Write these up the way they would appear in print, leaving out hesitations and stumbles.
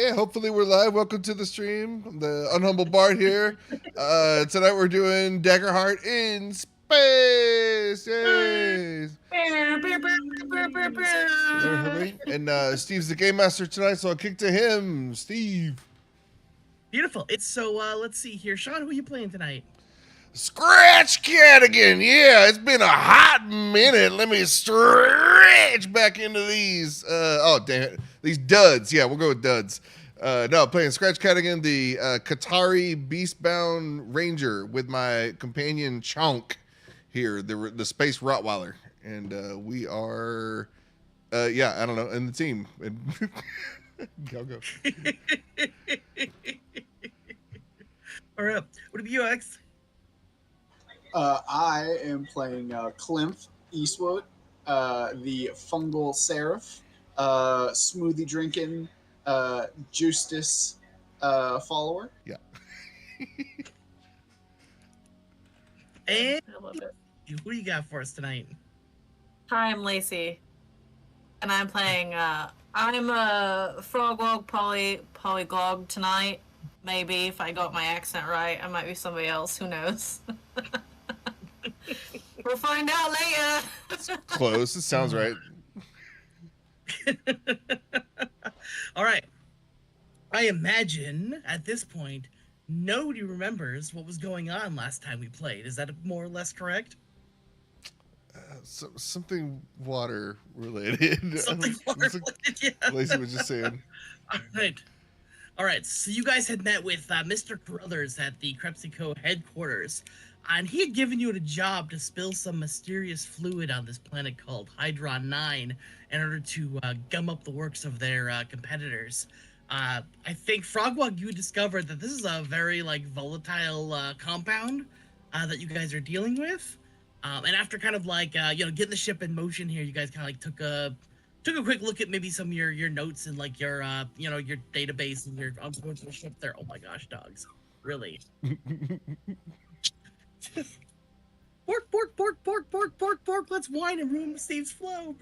Hey, hopefully we're live. Welcome to the stream. I'm the Unhumble Bard here. Tonight we're doing Daggerheart in space. Yay! And Steve's the game master tonight, so I'll kick to him. Steve. Beautiful. It's so, let's see here. Sean, who are you playing tonight? Scratch Catigan. Yeah, it's been a hot minute. Let me stretch back into these. Oh, damn it. These duds. Yeah, we'll go with duds. No, playing Scratch Catigan, the Qatari Beastbound Ranger with my companion Chonk here, the Space Rottweiler. And we are, yeah, I don't know, in the team. Go. All right. What about you, Alex? I am playing Klempf Eastwood, the Fungal Seraph, smoothie drinking, Justice follower. Yeah. And I love it. who do you got for us tonight? Hi, I'm Lacey, and I'm playing. I'm a Frogwog polyglog tonight. Maybe if I got my accent right, I might be somebody else. Who knows? We'll find out later. Close. It sounds right. All right. I imagine at this point, nobody remembers what was going on last time we played. Is that more or less correct? Something water related. Something related, yeah. Lacey was just saying. All right. So you guys had met with Mr. Carruthers at the Krepsico headquarters, and he had given you a job to spill some mysterious fluid on this planet called Hydron 9 in order to gum up the works of their competitors. I think, Frogwog, you discovered that this is a very volatile compound that you guys are dealing with. And after kind of getting the ship in motion here, you guys kind of took a quick look at maybe some of your notes and your your database and your going to the ship there. Oh my gosh, dogs, really? Bork. Let's whine and ruin Steve's flow.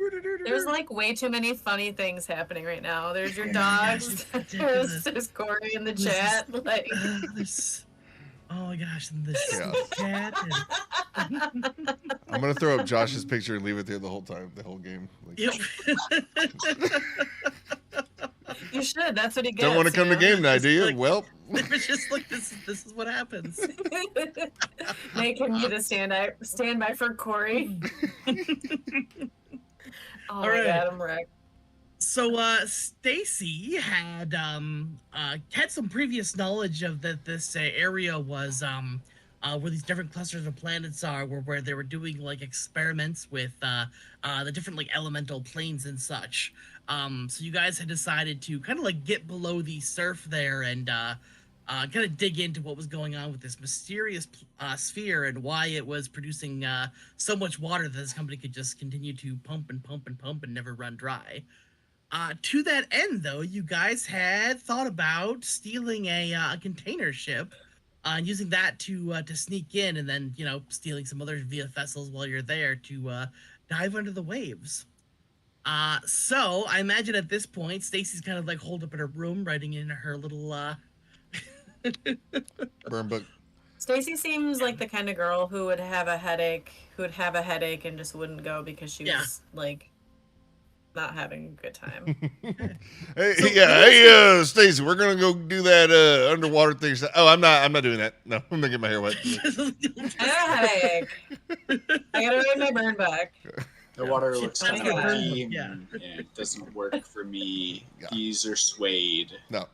There's way too many funny things happening right now. There's your dogs. There's Corey in the chat. Oh my gosh, and this chat. I'm gonna throw up Josh's picture and leave it there the whole game. Yep. You should. That's what he gets. Don't want to come to game night, do you? Well, it's just this is what happens. Making you to stand by for Corey. Oh my God, I'm wrecked. So Staci had some previous knowledge of that this area was where these different clusters of planets are, where they were doing experiments with the different elemental planes and such. So you guys had decided to kind of get below the surf there and kind of dig into what was going on with this mysterious sphere and why it was producing so much water that this company could just continue to pump and never run dry. To that end, though, you guys had thought about stealing a container ship and using that to sneak in and then, stealing some other vessels while you're there to dive under the waves. So I imagine at this point, Staci's kind of holed up in her room, writing in her little burn book. Staci seems like the kind of girl who would have a headache, and just wouldn't go because she was not having a good time. Hey, Stacy, we're gonna go do that underwater thing. Oh, I'm not doing that. No, I'm gonna get my hair wet. I have a headache. I gotta write my burn back. The water looks That's kind of good. murky and it doesn't work for me. Yeah. These are suede. No.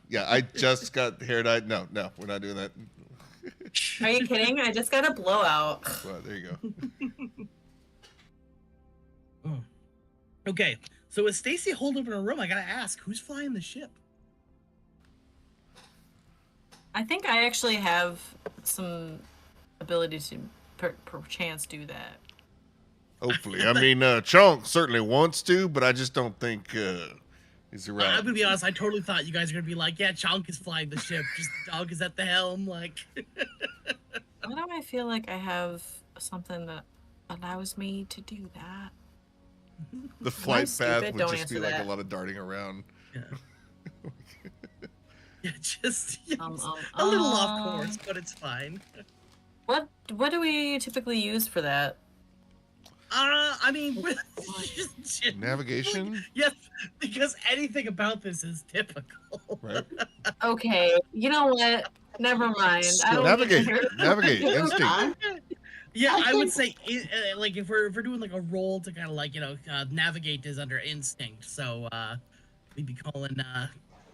Yeah, I just got hair dyed. No, we're not doing that. Are you kidding? I just got a blowout. Well, there you go. Okay, so with Staci holed up in her room, I gotta ask, who's flying the ship? I think I actually have some ability to perchance do that. Hopefully. I mean, Chonk certainly wants to, but I just don't think he's around. I'm gonna be honest, I totally thought you guys were gonna be yeah, Chonk is flying the ship, just Dog is at the helm, Why do I feel like I have something that allows me to do that? The flight path would Don't just be answer that. a lot of darting around. Yeah. just a little off course, but it's fine. What do we typically use for that? I mean, Navigation? yes, because anything about this is typical. Right. Okay, you know what? Never mind. I don't Navigate. need to hear- Navigate. Instinct. Yeah, I would think- say like if we're doing like a roll to kind of like navigate is under instinct, so we'd be calling that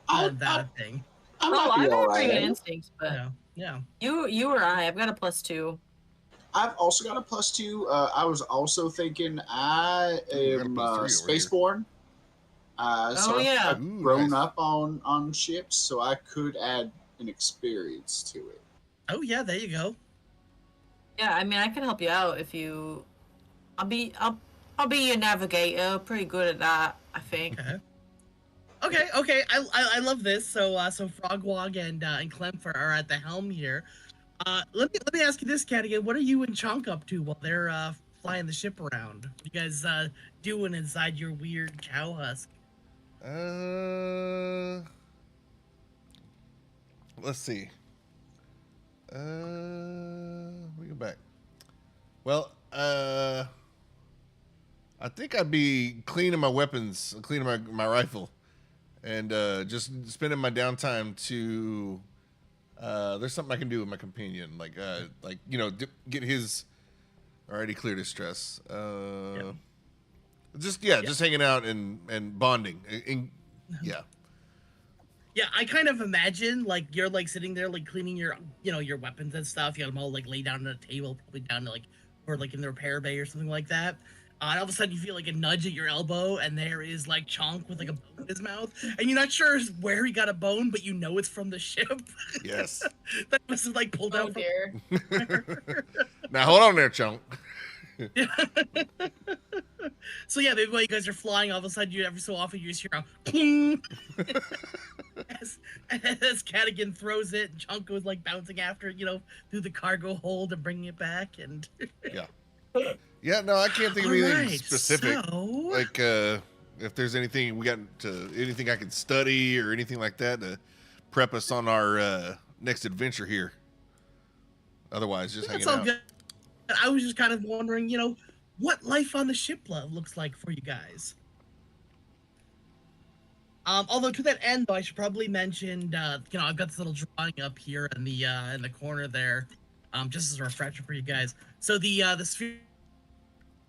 a thing. I Oh, might I be got all pretty good right. instincts, but Yeah. you or I've got a +2. I've also got a +2. I was also thinking I Ooh, I got a am +3 over spaceborne. So Oh, yeah. I've Ooh, grown nice. up on ships, so I could add an experience to it. Oh yeah, there you go. Yeah, I mean, I can help you out if you. I'll be your navigator. Pretty good at that, I think. Okay. I love this. So Frogwog and Klempf are at the helm here. Let me ask you this, Catigan. What are you and Chonk up to while they're flying the ship around? What are you guys doing inside your weird cow husk? Let's see. We go back. Well, I think I'd be cleaning my weapons, cleaning my rifle, and just spending my downtime to. There's something I can do with my companion, like get his. Already cleared his stress. Just hanging out and bonding. Yeah. Yeah, I kind of imagine like you're like sitting there like cleaning your your weapons and stuff. You got them all like laid down on a table, probably down to like or like in the repair bay or something like that. And all of a sudden you feel like a nudge at your elbow, and there is like Chonk with like a bone in his mouth, and you're not sure where he got a bone, but you know it's from the ship. Yes. That must have like pulled Oh out from. dear. Now hold on there, Chunk. So yeah, maybe while you guys are flying, all of a sudden you every so often you just hear a ping as Catigan throws it, and Chunk goes like bouncing after it, through the cargo hold and bringing it back. And Yeah, no, I can't think of anything Alright, specific. so- Like if there's anything anything I can study or anything like that to prep us on our next adventure here. Otherwise, just hanging That's all out. good. I was just kind of wondering, what life on the ship looks like for you guys. Although to that end, though, I should probably mention, I've got this little drawing up here in the corner there, just as a refresher for you guys. So the sphere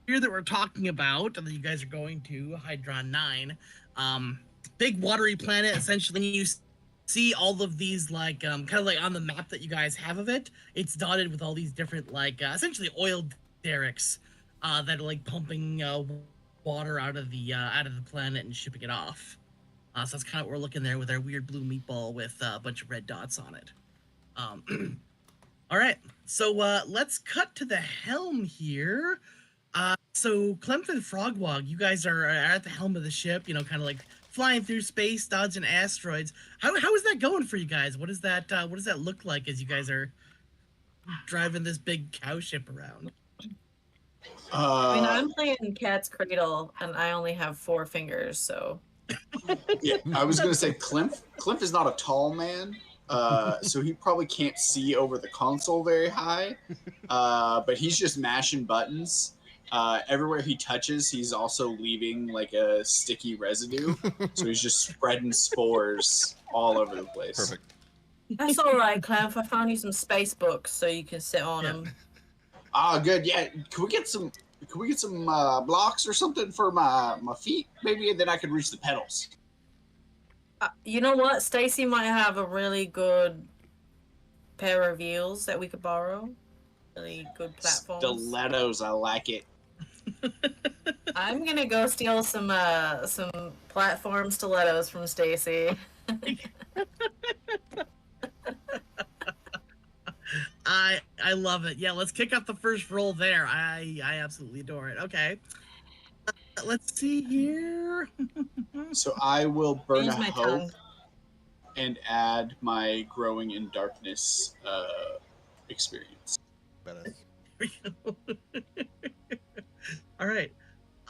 that we're talking about, and that you guys are going to, Hydron 9, big watery planet. Essentially, you see all of these like kind of like on the map that you guys have of it. It's dotted with all these different like essentially oil derricks that are like pumping water out of the planet and shipping it off. So that's kind of what we're looking there with our weird blue meatball with a bunch of red dots on it. All right, so let's cut to the helm here. So Klempf and Frogwog, you guys are at the helm of the ship, kind of like flying through space, dodging asteroids. How is that going for you guys? What does that look like as you guys are driving this big cow ship around? I mean, I'm playing Cat's Cradle, and I only have 4 fingers, so. Yeah, I was gonna say Klempf is not a tall man, so he probably can't see over the console very high. But he's just mashing buttons. Everywhere he touches, he's also leaving like a sticky residue. So he's just spreading spores all over the place. Perfect. That's all right, Klempf. I found you some space books so you can sit on them. Ah, good. Yeah, can we get some blocks or something for my feet, maybe, and then I could reach the pedals. You know what? Staci might have a really good pair of wheels that we could borrow. Really good platforms. Stilettos, I like it. I'm gonna go steal some platform stilettos from Staci. I love it. Yeah, let's kick off the first roll there. I absolutely adore it. Okay. Let's see here. So I will burn Use a my hope tongue. and add my growing in darkness experience. Badass. All right.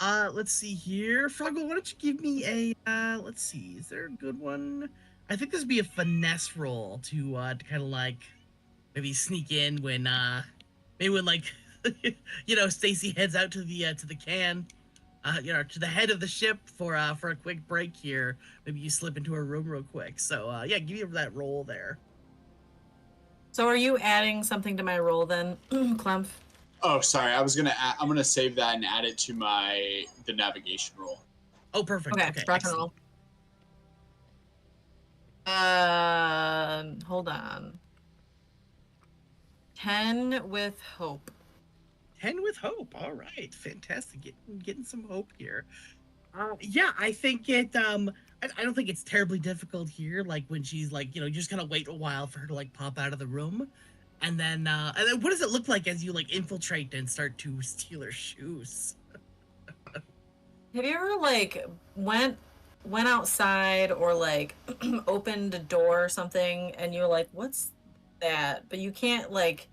Let's see here. Froggle, why don't you give me a, let's see, is there a good one? I think this would be a finesse roll to kind of like maybe sneak in when, maybe when like, Staci heads out to the can, to the head of the ship for a quick break here. Maybe you slip into her room real quick. So, yeah, give you that roll there. So are you adding something to my roll then, Klempf? Oh, sorry. I'm gonna save that and add it to the navigation roll. Oh, perfect. Okay, Okay, rock and excellent. roll. Hold on. 10 with hope. 10 with hope. All right, fantastic. Getting some hope here. Yeah, I think it. I don't think it's terribly difficult here. Like when she's like, you just kind of wait a while for her to like pop out of the room, and then what does it look like as you like infiltrate and start to steal her shoes? Have you ever like went outside or like opened a door or something and you're like, what's that? But you can't like,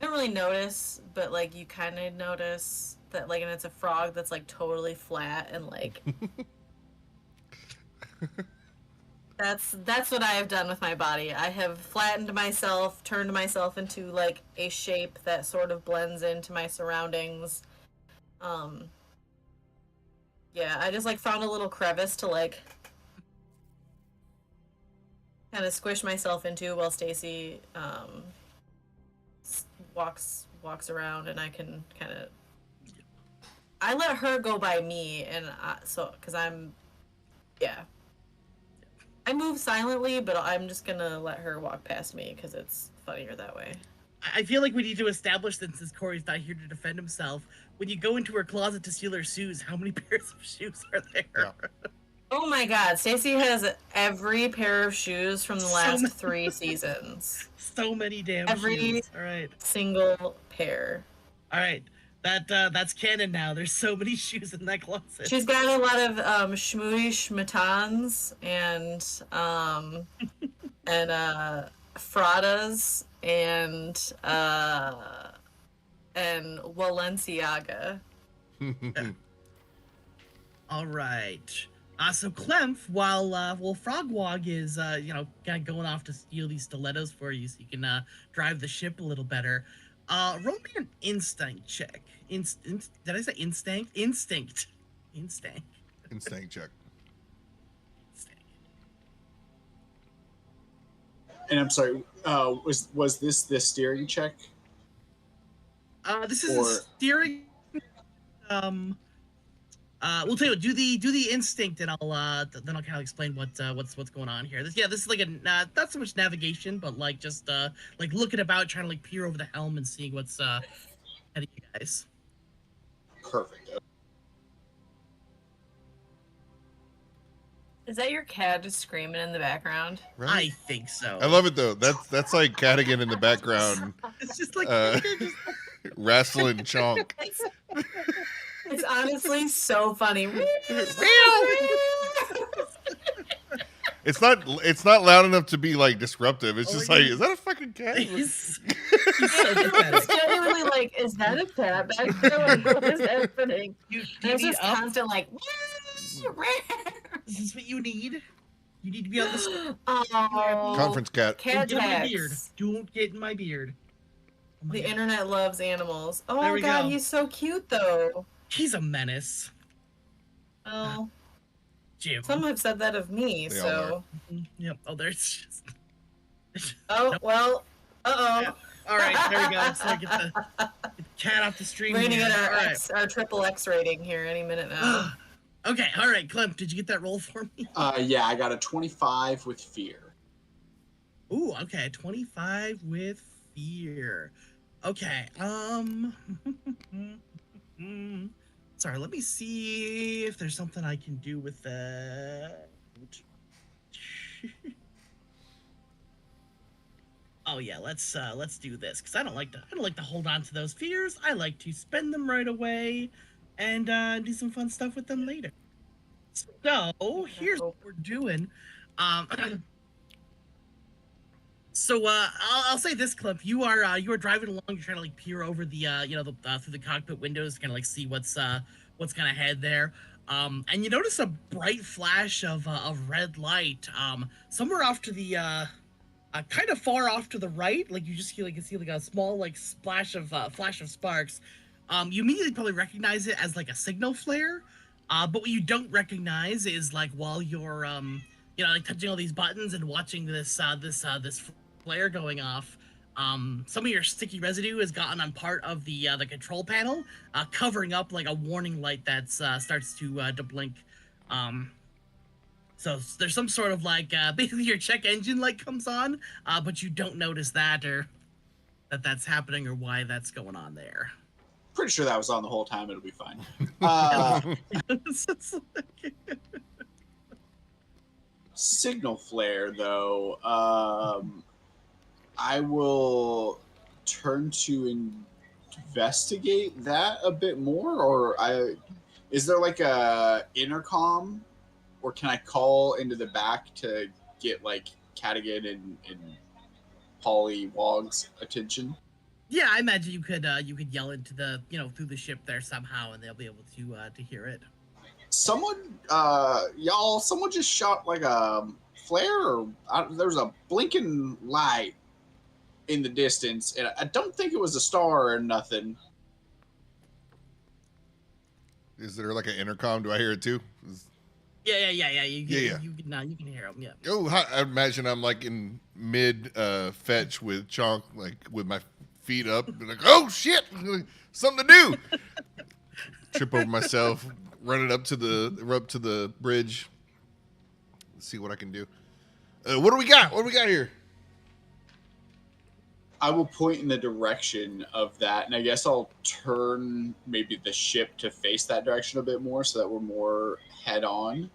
you don't really notice, but like you kind of notice that like, and it's a frog that's like totally flat and like. That's what I have done with my body. I have flattened myself, turned myself into like a shape that sort of blends into my surroundings. Yeah, I just like found a little crevice to like kind of squish myself into while Staci walks around, and I can kind of I let her go by me, and because I move silently, but I'm just gonna let her walk past me because it's funnier that way. I feel like we need to establish, since Corey's not here to defend himself, when you go into her closet to steal her shoes, how many pairs of shoes are there? Yeah. Oh my god, Staci has every pair of shoes from the last 3 seasons. So many damn Every shoes. All right. single pair. All right. That's canon now. There's so many shoes in that closet. She's got a lot of schmooty schmatans and Fradas and Walenciaga. All right. So Klempf, while Frogwog is kind of going off to steal these stilettos for you, so you can drive the ship a little better. Roll me an instinct check. Did I say instinct? Instinct. Instinct check. And I'm sorry, was this the steering check? This is a steering. We'll tell you what, do the instinct, and I'll then I'll kind of explain what's going on here. This is like a not so much navigation, but like just like looking about, trying to like peer over the helm and seeing what's ahead of you guys. Perfect. Is that your cat just screaming in the background? Right? I think so. I love it though. That's like Catigan in the background. It's just like wrestling Chonk. It's honestly so funny. It's not loud enough to be like disruptive. It's just like, is that a fucking cat? He's so pathetic. It's genuinely like, is that a cat back there? Like, what is happening? There's need just up? constant like. Is this what you need? You need to be on the Oh, Conference cat. cat Don't get in my beard. tags. Don't get in my beard. Oh my The God. internet loves animals. There Oh we god, go. he's so cute though. He's a menace. Oh, Jim. some have said that of me. They all So, Yep. Oh, there's just. oh Nope. well. Yeah. All right, there we go. So I get the cat off the stream. We're gonna here. get our All right. our triple X rating here any minute now. Okay, all right, Klempf, did you get that roll for me? Yeah, I got a 25 with fear. Ooh, okay, 25 with fear. Okay, sorry, let me see if there's something I can do with that. Oh yeah, let's do this, because I don't like to hold on to those fears. I like to spend them right away and do some fun stuff with them later. So here's what we're doing. So I'll say this, Klempf. You are driving along. You're trying to like peer over the through the cockpit windows, to kind of like see what's what's gonna head there. And you notice a bright flash of red light somewhere off to the kind of far off to the right. Like you just see like a small like splash of flash of sparks. You immediately probably recognize it as like a signal flare. But what you don't recognize is like while you're like touching all these buttons and watching this flare going off. Some of your sticky residue has gotten on part of the control panel, covering up like a warning light that starts to blink. So there's some sort of like basically your check engine light comes on, but you don't notice that or that's happening or why that's going on there. Pretty sure that was on the whole time. It'll be fine. Signal flare, though. I will turn to investigate that a bit more, or is there like a intercom, or can I call into the back to get like Catigan and Wog's attention? Yeah, I imagine you could yell into the through the ship there somehow, and they'll be able to hear it. Someone just shot like a flare, or there's a blinking light in the distance, and I don't think it was a star or nothing. Is there like an intercom? Do I hear it too? Yeah. You can hear them. Yeah. Oh, I imagine I'm like in mid fetch with Chonk, like with my feet up, and like, oh shit, something to do. Trip over myself, run up to the bridge. Let's see what I can do. What do we got? What do we got here? I will point in the direction of that, and I guess I'll turn maybe the ship to face that direction a bit more so that we're more head on.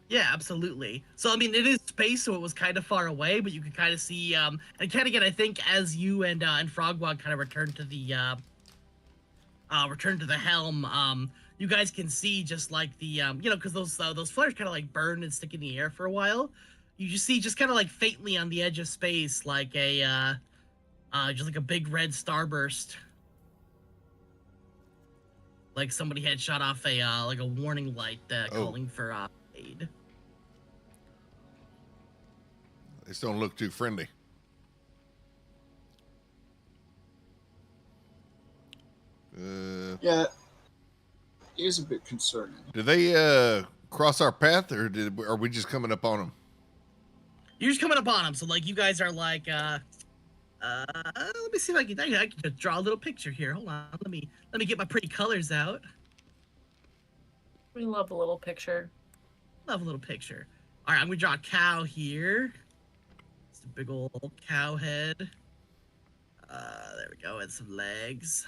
Yeah, absolutely. So, I mean, it is space, so it was kind of far away, but you can kind of see, and Catigan, I think, as you and Frogwog kind of return to the helm, you guys can see just like the, because those flares kind of like burn and stick in the air for a while. You just see just kind of like faintly on the edge of space, like just like a big red starburst. Like somebody had shot off a like a warning light calling for aid. These don't look too friendly. Yeah, it is a bit concerning. Did they cross our path, or are we just coming up on them? You're just coming up on them, so like you guys are like, let me see if I can just draw a little picture here. Hold on, let me get my pretty colors out. We love a little picture. Love a little picture. All right, I'm gonna draw a cow here. It's a big old cow head. There we go, and some legs,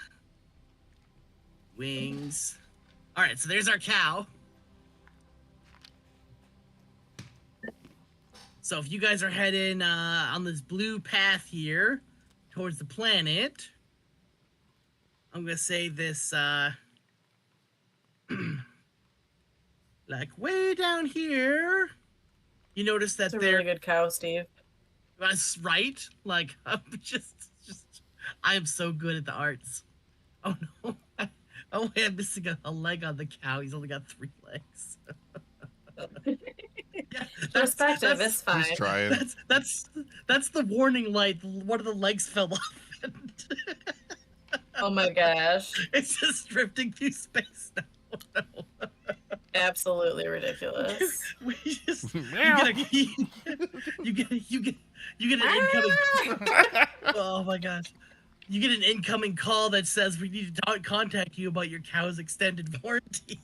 wings. All right, so there's our cow. So if you guys are heading on this blue path here towards the planet, I'm gonna say this like way down here. You notice that It's a really good cow, Steve. That's right. Like I'm just I am so good at the arts. Oh no. Oh, I'm missing a leg on the cow. He's only got 3 legs. Yeah, Perspective is fine. He's trying. That's the warning light. One of the legs fell off. Oh my gosh. It's just drifting through space now. Oh, no. Absolutely ridiculous. We just you get an incoming. Oh my gosh. You get an incoming call that says we need to contact you about your cow's extended warranty.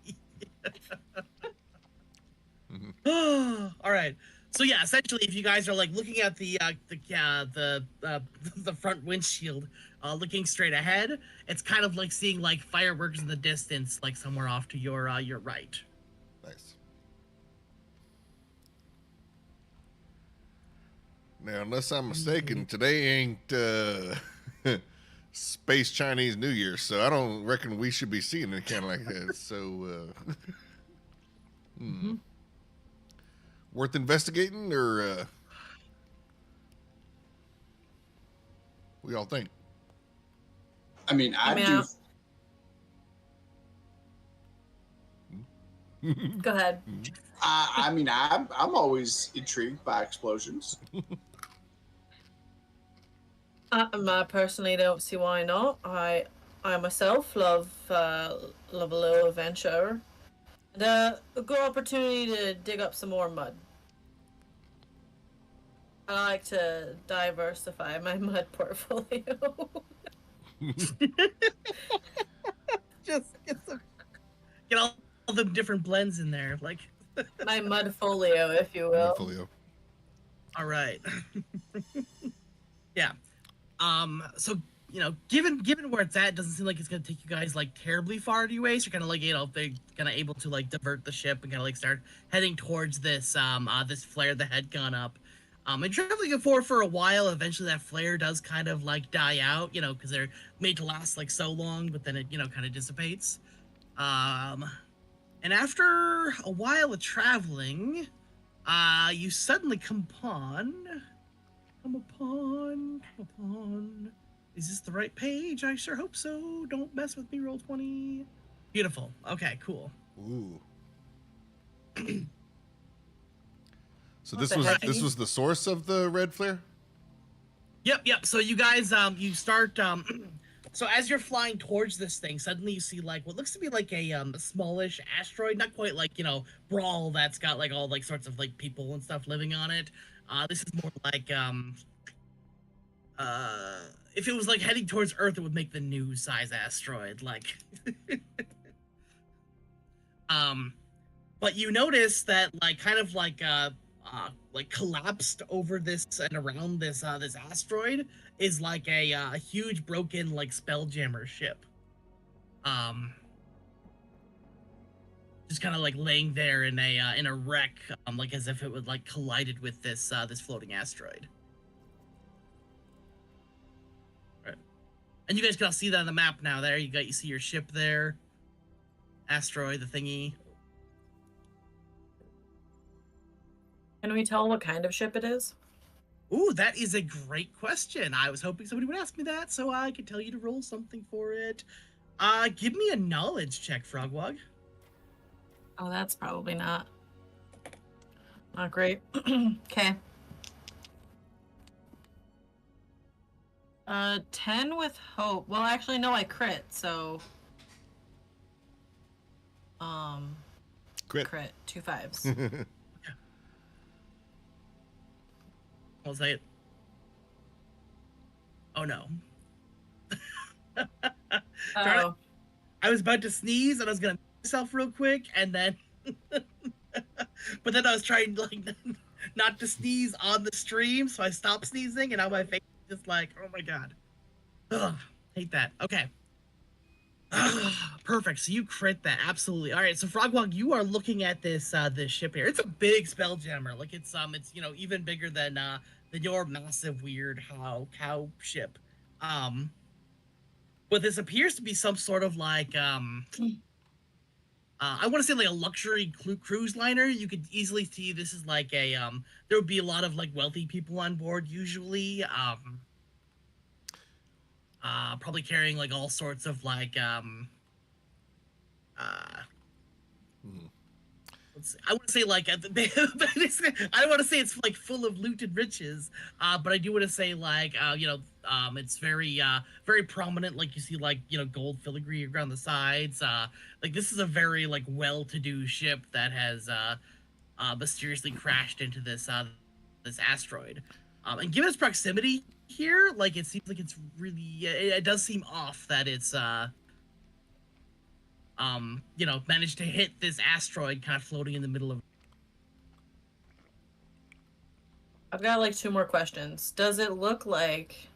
All right. So yeah, essentially, if you guys are like looking at the front windshield, looking straight ahead, it's kind of like seeing like fireworks in the distance, like somewhere off to your right. Nice. Now, unless I'm mistaken, today ain't Space Chinese New Year, so I don't reckon we should be seeing it kind of like that. So, worth investigating, or what y'all think? I mean, I do. Go ahead. I mean, I'm always intrigued by explosions. I personally don't see why not. I myself love a little adventure and a good opportunity to dig up some more mud. I like to diversify my mud portfolio. Just get all the different blends in there, like. My mud folio, if you will. Folio. All right. Yeah. So given where it's at, it doesn't seem like it's gonna take you guys like terribly far anyway. So you're kind of like they're kind of able to like divert the ship and kind of like start heading towards this this flare that had gone up. And traveling forward for a while, eventually that flare does kind of like die out, because they're made to last like so long, but then it kind of dissipates. And after a while of traveling, you suddenly come upon. Is this the right page? I sure hope so. Don't mess with me, roll 20. Beautiful. Okay, cool. Ooh. So this was the source of the red flare? Yep. So you guys, you start, so as you're flying towards this thing, suddenly you see like what looks to be like a smallish asteroid, not quite like, Brawl that's got like all like sorts of like people and stuff living on it. This is more like, if it was like heading towards Earth, it would make the new size asteroid, like. But you notice that like kind of like collapsed over this and around this this asteroid is like a huge broken like Spelljammer ship. Just kind of like laying there in a wreck, like as if it would like collided with this this floating asteroid. Right. And you guys can all see that on the map now. There you see your ship there, asteroid, the thingy. Can we tell what kind of ship it is? Ooh, that is a great question. I was hoping somebody would ask me that, so I could tell you to roll something for it. Give me a knowledge check, Frogwog. Oh, that's probably not great. Okay. 10 with hope. Well, actually, no, I crit, so... Crit. 2 5s. I'll say it. Oh, no. Oh. I was about to sneeze, and I was gonna myself real quick, and then... but then I was trying like not to sneeze on the stream, so I stopped sneezing, and now my face is just like, oh my god. Ugh, hate that. Okay. Perfect. So you crit that. Absolutely. All right. So Frogwog, you are looking at this this ship here. It's a big Spelljammer. Like it's even bigger than your massive weird cow ship. But this appears to be some sort of like I want to say like a luxury cruise liner. You could easily see this is like a there would be a lot of like wealthy people on board usually. Probably carrying like all sorts of like let's see, I want to say like I don't want to say it's like full of looted riches, but I do want to say like it's very very prominent. Like you see like gold filigree around the sides. Like this is a very like well-to-do ship that has mysteriously crashed into this this asteroid. And given its proximity here, like it seems like it's really it does seem off that it's managed to hit this asteroid kind of floating in the middle of. I've got like 2 more questions. Does it look like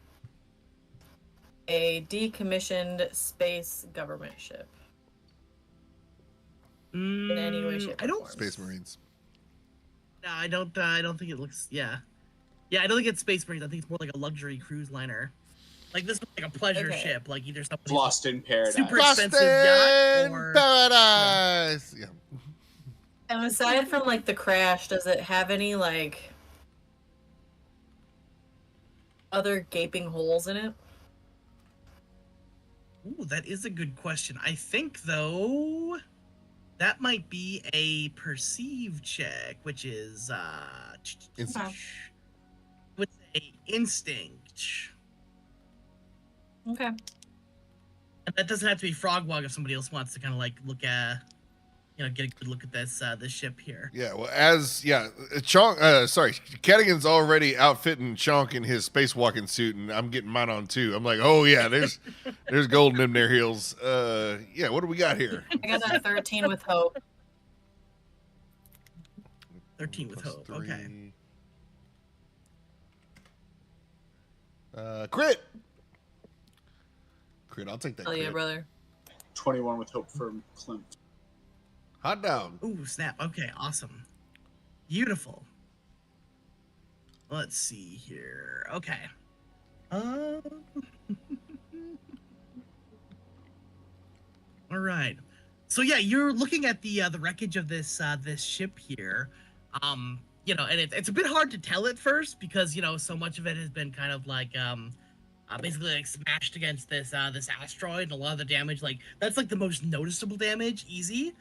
a decommissioned space government ship? In any way, shape, I don't. form? Space Marines. No, I don't think it looks. Yeah, I don't think it's Space Marines. I think it's more like a luxury cruise liner. Like this was like a pleasure ship, like either something Lost in Paradise. super Lost expensive yacht in or Paradise. Yeah. And aside from like the crash, does it have any like other gaping holes in it? Ooh, that is a good question. I think though, That might be a perceive check, which is Instinct. would say instinct. Okay. And that doesn't have to be Frogwog if somebody else wants to kind of like look at, get a good look at this ship here. Yeah, well, Chonk, sorry, Catigan's already outfitting Chonk in his spacewalking suit, and I'm getting mine on too. I'm like, oh yeah, there's gold in them there heels. Yeah, what do we got here? I got a 13 with hope. 13 with Plus hope. 3. Okay. Crit. Crit, I'll take that. Hell Crit. yeah, brother. 21 with hope for Klempf. Hot dog. Ooh, snap. Okay, awesome. Beautiful. Let's see here. Okay. All right. So yeah, you're looking at the wreckage of this this ship here. And it's a bit hard to tell at first because so much of it has been kind of like basically like smashed against this this asteroid, and a lot of the damage, like that's like the most noticeable damage, easy.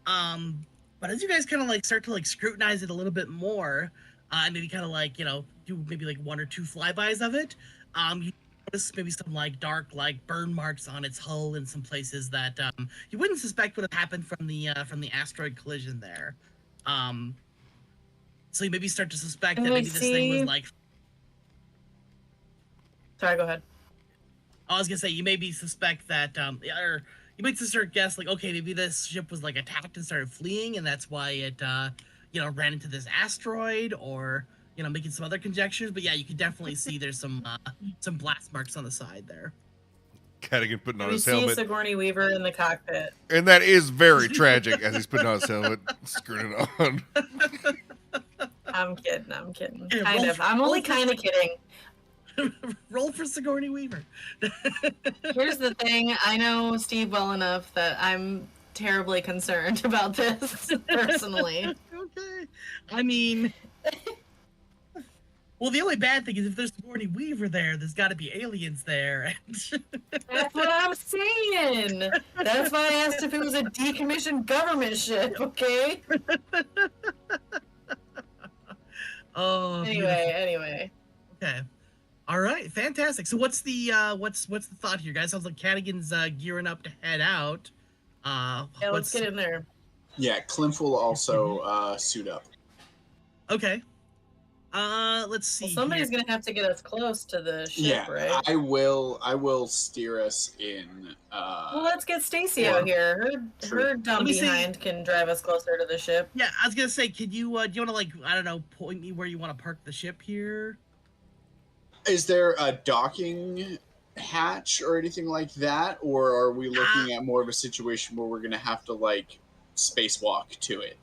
But as you guys kind of like start to like scrutinize it a little bit more, and maybe kind of like do maybe like 1 or 2 flybys of it, you notice maybe some like dark like burn marks on its hull in some places that you wouldn't suspect would have happened from the asteroid collision there. So you maybe start to suspect that maybe this thing was like. Sorry, go ahead. I was gonna say you maybe suspect that, or you might just start to guess like, okay, maybe this ship was like attacked and started fleeing, and that's why it, ran into this asteroid, or making some other conjectures. But yeah, you can definitely see there's some blast marks on the side there. Catigan putting on We his see helmet, Sigourney Weaver in the cockpit. and that is very tragic as he's putting on his helmet, screwing it on. I'm kidding. Yeah, Kind of. I'm only kind of kidding. Roll for Sigourney Weaver. Here's the thing. I know Steve well enough that I'm terribly concerned about this, personally. Okay. I mean, well, the only bad thing is if there's Sigourney Weaver there, there's got to be aliens there. That's what I'm saying. That's why I asked if it was a decommissioned government ship, okay? Oh. Anyway. Okay. All right, fantastic. So what's the thought here, guys? Sounds like Catigan's gearing up to head out. Let's get in there. Yeah, Klempf will also suit up. Okay. Let's see. Well, somebody's here. gonna have to get us close to the ship, Yeah, right? I will steer us in. Well, let's get Staci out here. Her dumb Let me see. behind can drive us closer to the ship. Yeah, I was gonna say, could you do you want to like point me where you want to park the ship here? Is there a docking hatch or anything like that, or are we looking at more of a situation where we're gonna have to like spacewalk to it?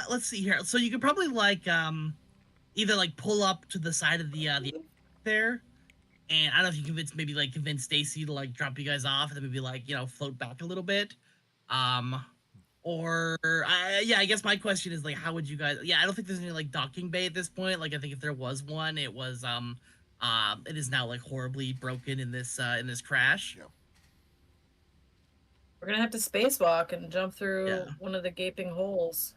Let's see here. So you could probably like either like pull up to the side of the there, and I don't know if you convince Staci to like drop you guys off and then maybe like float back a little bit, or I guess my question is like, how would you guys? Yeah, I don't think there's any like docking bay at this point. Like I think if there was one, it was it is now like horribly broken in this crash. Yeah. We're gonna have to spacewalk and jump through one of the gaping holes.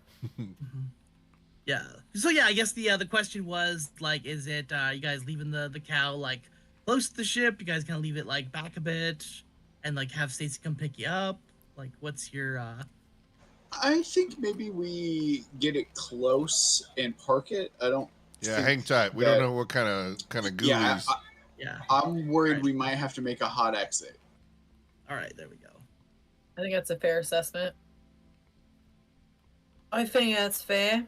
Yeah. So yeah, I guess the question was like, is it you guys leaving the cow like close to the ship? You guys gonna leave it like back a bit and like have Staci come pick you up? Like, what's your? I think maybe we get it close and park it. I don't. Yeah, hang tight. We don't know what kind of goo Yeah, is. I'm worried Right. we might have to make a hot exit. All right, there we go. I think that's a fair assessment. I think that's fair.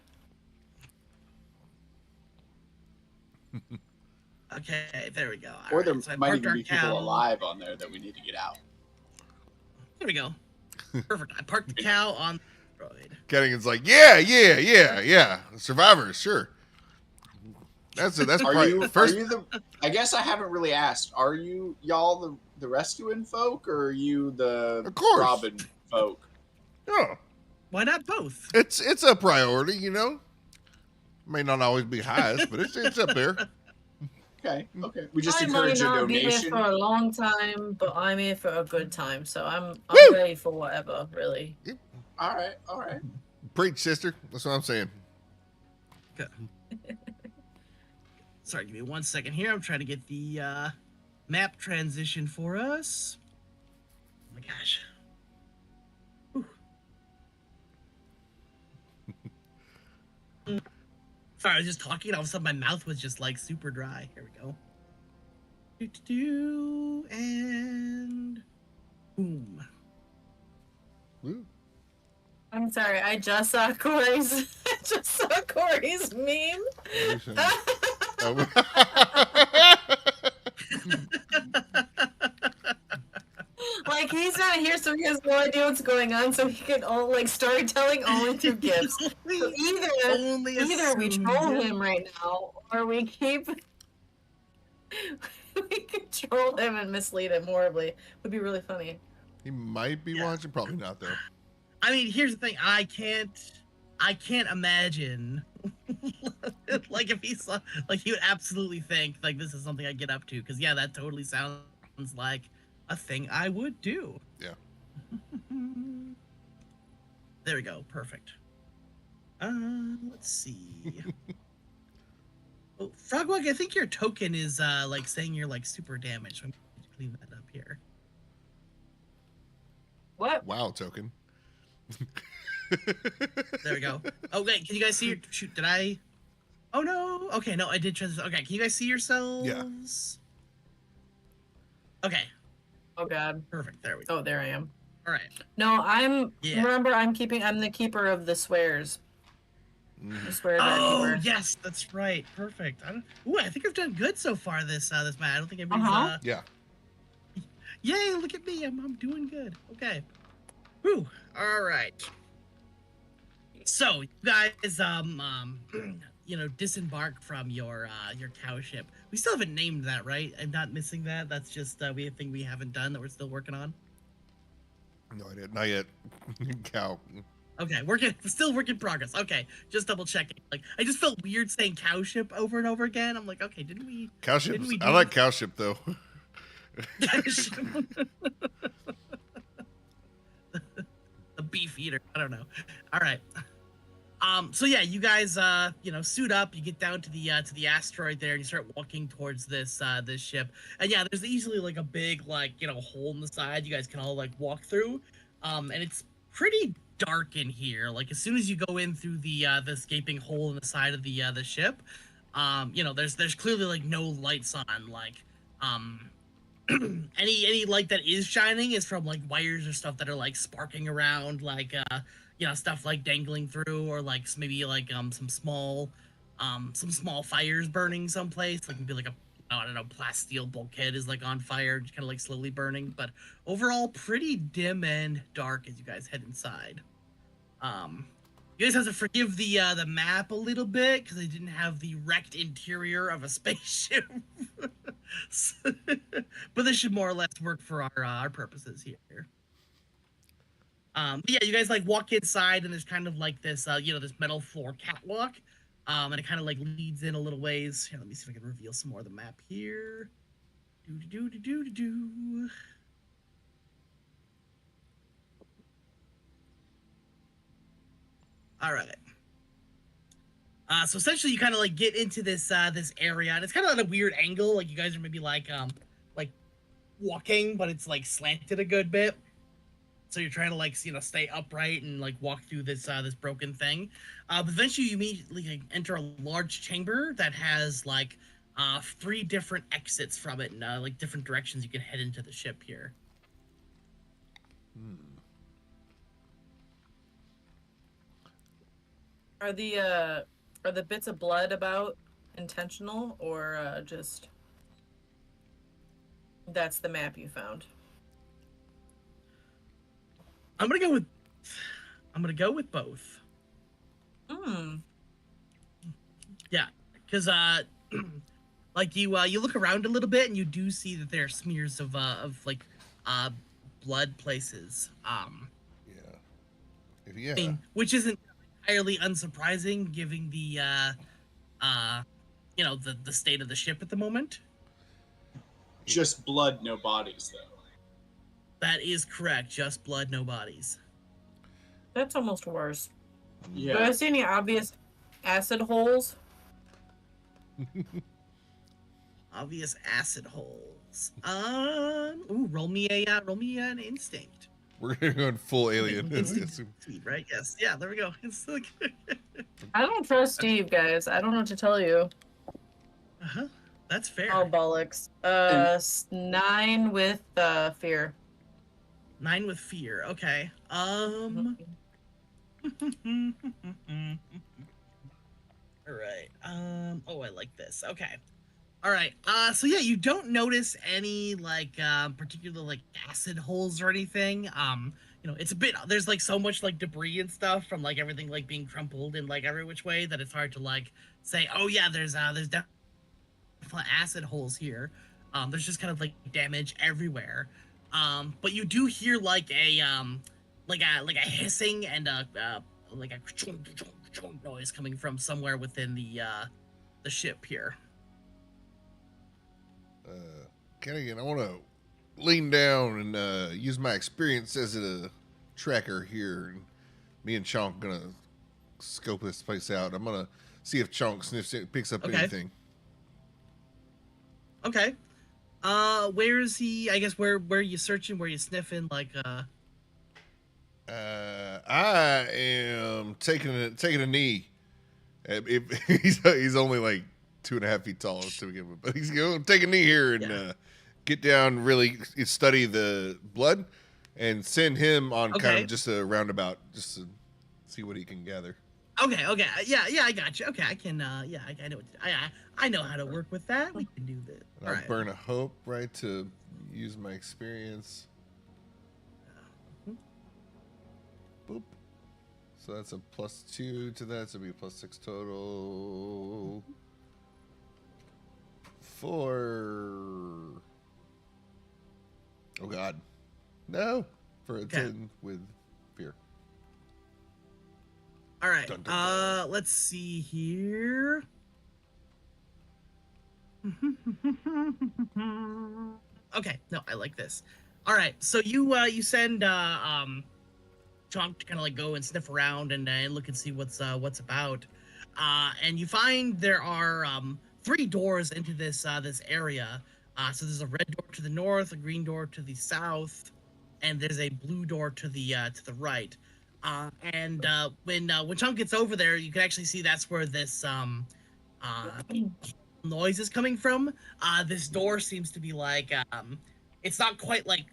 Okay, there we go. All Or right, there so I might parked even our be people cow. alive on there that we need to get out. There we go. Perfect. I parked the cow on the road. Catigan's like, yeah. Survivors, sure. That's Are probably you? first. Are you the? I guess I haven't really asked. Are you y'all the rescuing folk, or are you the Of course. Robin folk? Oh, Why not both? it's a priority, May not always be highest, but it's up there. Okay. We just I encourage might a not be here donation. for a long time, but I'm here for a good time, so I'm Woo! ready for whatever, really. All right. Preach, sister. That's what I'm saying. Good. Sorry, give me 1 second here. I'm trying to get the map transition for us. Oh my gosh. Whew. Sorry, I was just talking. All of a sudden, my mouth was just like super dry. Here we go. And boom. Woo. I'm sorry, I just saw Corey's meme. Like he's not here, so he has no idea what's going on. So he can all like storytelling only through gifts. So either we troll him right now, or we keep we control him and mislead him horribly. Would be really funny. He might be watching. Probably not, though. I mean, here's the thing. I can't imagine. Like if he saw, like he would absolutely think like this is something I get up to. Because yeah, that totally sounds like a thing I would do. Yeah. There we go. Perfect. Let's see. Oh, Frogwog, I think your token is like saying you're like super damaged. I'm going to clean that up here. What? Wow, token. There we go. Oh wait, can you guys see your shoot? Did I? Oh no. Okay, no, I did transition. Okay, can you guys see yourselves? Yeah. Okay. Oh god. Perfect. There we go. Oh, there I am. All right. No, I'm. Yeah. Remember, I'm the keeper of the swears. The swears Oh keeper. yes, that's right. Perfect. I think I've done good so far this match. I don't think anybody's Yeah. Yay! Look at me. I'm doing good. Okay. Whew. All right. So you guys disembark from your cow ship. We still haven't named that, right? I'm not missing that. That's just a thing we haven't done that we're still working on. No, I didn't. Not yet. Cow. Okay, still work in progress. Okay, just double checking. Like I just felt weird saying cow ship over and over again. I'm like, okay, didn't we? Cow ship. Didn't we I like cow ship though. Cow ship. The beef eater. I don't know. All right. So yeah, you guys, suit up. You get down to the asteroid there, and you start walking towards this ship. And yeah, there's easily like a big hole in the side. You guys can all like walk through. And it's pretty dark in here. Like as soon as you go in through the escaping hole in the side of the ship, there's clearly like no lights on. Like any light that is shining is from like wires or stuff that are like sparking around, like stuff like dangling through, or like maybe like some small fires burning someplace, like maybe like a plasteel bulkhead is like on fire, just kind of like slowly burning. But overall, pretty dim and dark as you guys head inside. You guys have to forgive the map a little bit because they didn't have the wrecked interior of a spaceship. But this should more or less work for our purposes here. But yeah, you guys like walk inside, and there's kind of like this this metal floor catwalk, and it kind of like leads in a little ways. Here, let me see if I can reveal some more of the map here. Do. All right. So essentially, you kind of like get into this area, and it's kind of at a weird angle. Like you guys are maybe like walking, but it's like slanted a good bit. So you're trying to like stay upright and like walk through this broken thing. But eventually, you immediately enter a large chamber that has like 3 different exits from it, and like different directions you can head into the ship here. Are the bits of blood about intentional, or just that's the map you found? I'm gonna go with both. Yeah, because like you look around a little bit, and you do see that there are smears of blood places. Yeah. I mean, which isn't entirely unsurprising, given the the state of the ship at the moment. Just blood, no bodies, though. That is correct. Just blood, no bodies. That's almost worse. Yeah. Do I see any obvious acid holes? Obvious acid holes. Roll me an instinct. We're going full alien. Instinct speed, right? Yes. Yeah. There we go. It's like. I don't trust Steve, guys. I don't know what to tell you. That's fair. Oh, bollocks. 9 with fear. 9 with fear. Okay. All right. I like this. Okay. All right. So yeah, you don't notice any like particular like acid holes or anything. It's a bit, there's like so much like debris and stuff from like everything like being crumpled in like every which way that it's hard to like say, oh yeah, there's definitely acid holes here. There's just kind of like damage everywhere. But you do hear like a hissing and like a chonk noise coming from somewhere within the ship here. Catigan, I want to lean down and use my experience as a tracker here. And me and Chonk gonna scope this place out. I'm gonna see if Chonk picks up anything. Okay. Where is he? I guess where are you searching? Where are you sniffing? Like I am taking a knee. He's only like 2.5 feet tall to begin with, but he's going to take a knee here and get down, really study the blood, and send him on kind of just a roundabout, just to see what he can gather. Okay, yeah, I got you. Okay, I can, I know how to work with that. We can do this. And I'll burn a hope, right, to use my experience. Boop. So that's a +2 to that, so it'll be +6 total. 4. Oh God, no! For a 10 with fear. All right. Dun, dun, dun. Let's see here. Okay, no, I like this. All right, so you send Chonk to kind of like go and sniff around and look and see what's about, and you find there are 3 doors into this area. So there's a red door to the north, a green door to the south, and there's a blue door to the right. When Chonk gets over there, you can actually see that's where this noise is coming from. This door seems to be like it's not quite like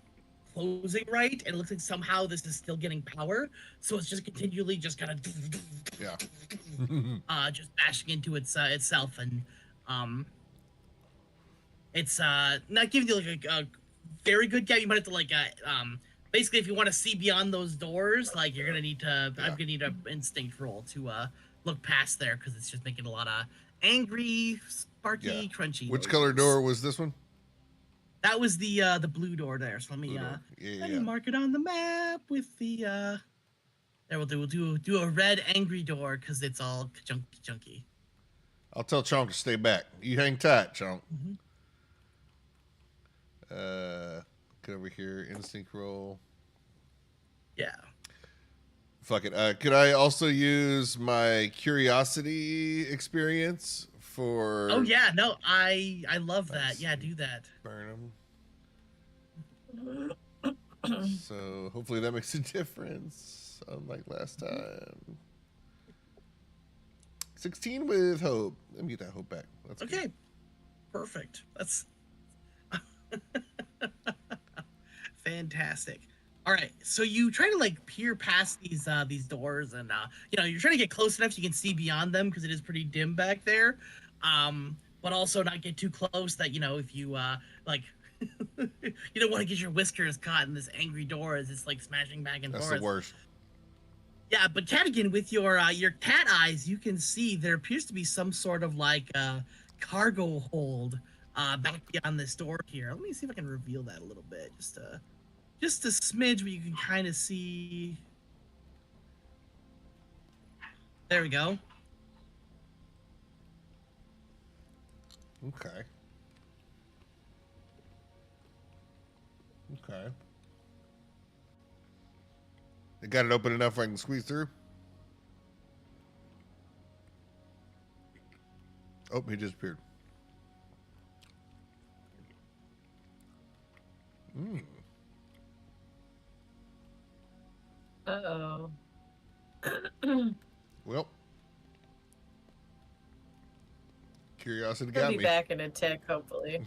closing right, and it looks like somehow this is still getting power, so it's just continually just kind of just bashing into itself, and it's not giving you like a very good gap. You might have to like basically, if you want to see beyond those doors, like you're gonna need to, I'm gonna need an instinct roll to look past there, because it's just making a lot of angry, sparky, crunchy. Which color door was this one? That was the blue door there. So let me mark it on the map with the. There we'll do a red angry door because it's all chunky. I'll tell Chonk to stay back. You hang tight, Chonk. Get over here, instinct roll. Yeah. Fuck it. Could I also use my curiosity experience for? Oh yeah, no, I love that. Yeah, do that. Burn them. So hopefully that makes a difference, unlike last time. 16 with hope. Let me get that hope back. That's okay. Good. Perfect. That's fantastic. All right, so you try to like peer past these doors, and you're trying to get close enough so you can see beyond them because it is pretty dim back there, but also not get too close that if you like you don't want to get your whiskers caught in this angry door as it's like smashing back and forth. That's the worst. Yeah, but Catigan, with your cat eyes, you can see there appears to be some sort of like cargo hold back beyond this door here. Let me see if I can reveal that a little bit, just a smidge, but you can kind of see. There we go. Okay. Okay. They got it open enough I can squeeze through? Oh, he just appeared. Mm. Uh-oh. Well, curiosity He'll got be me. back in a tick, hopefully.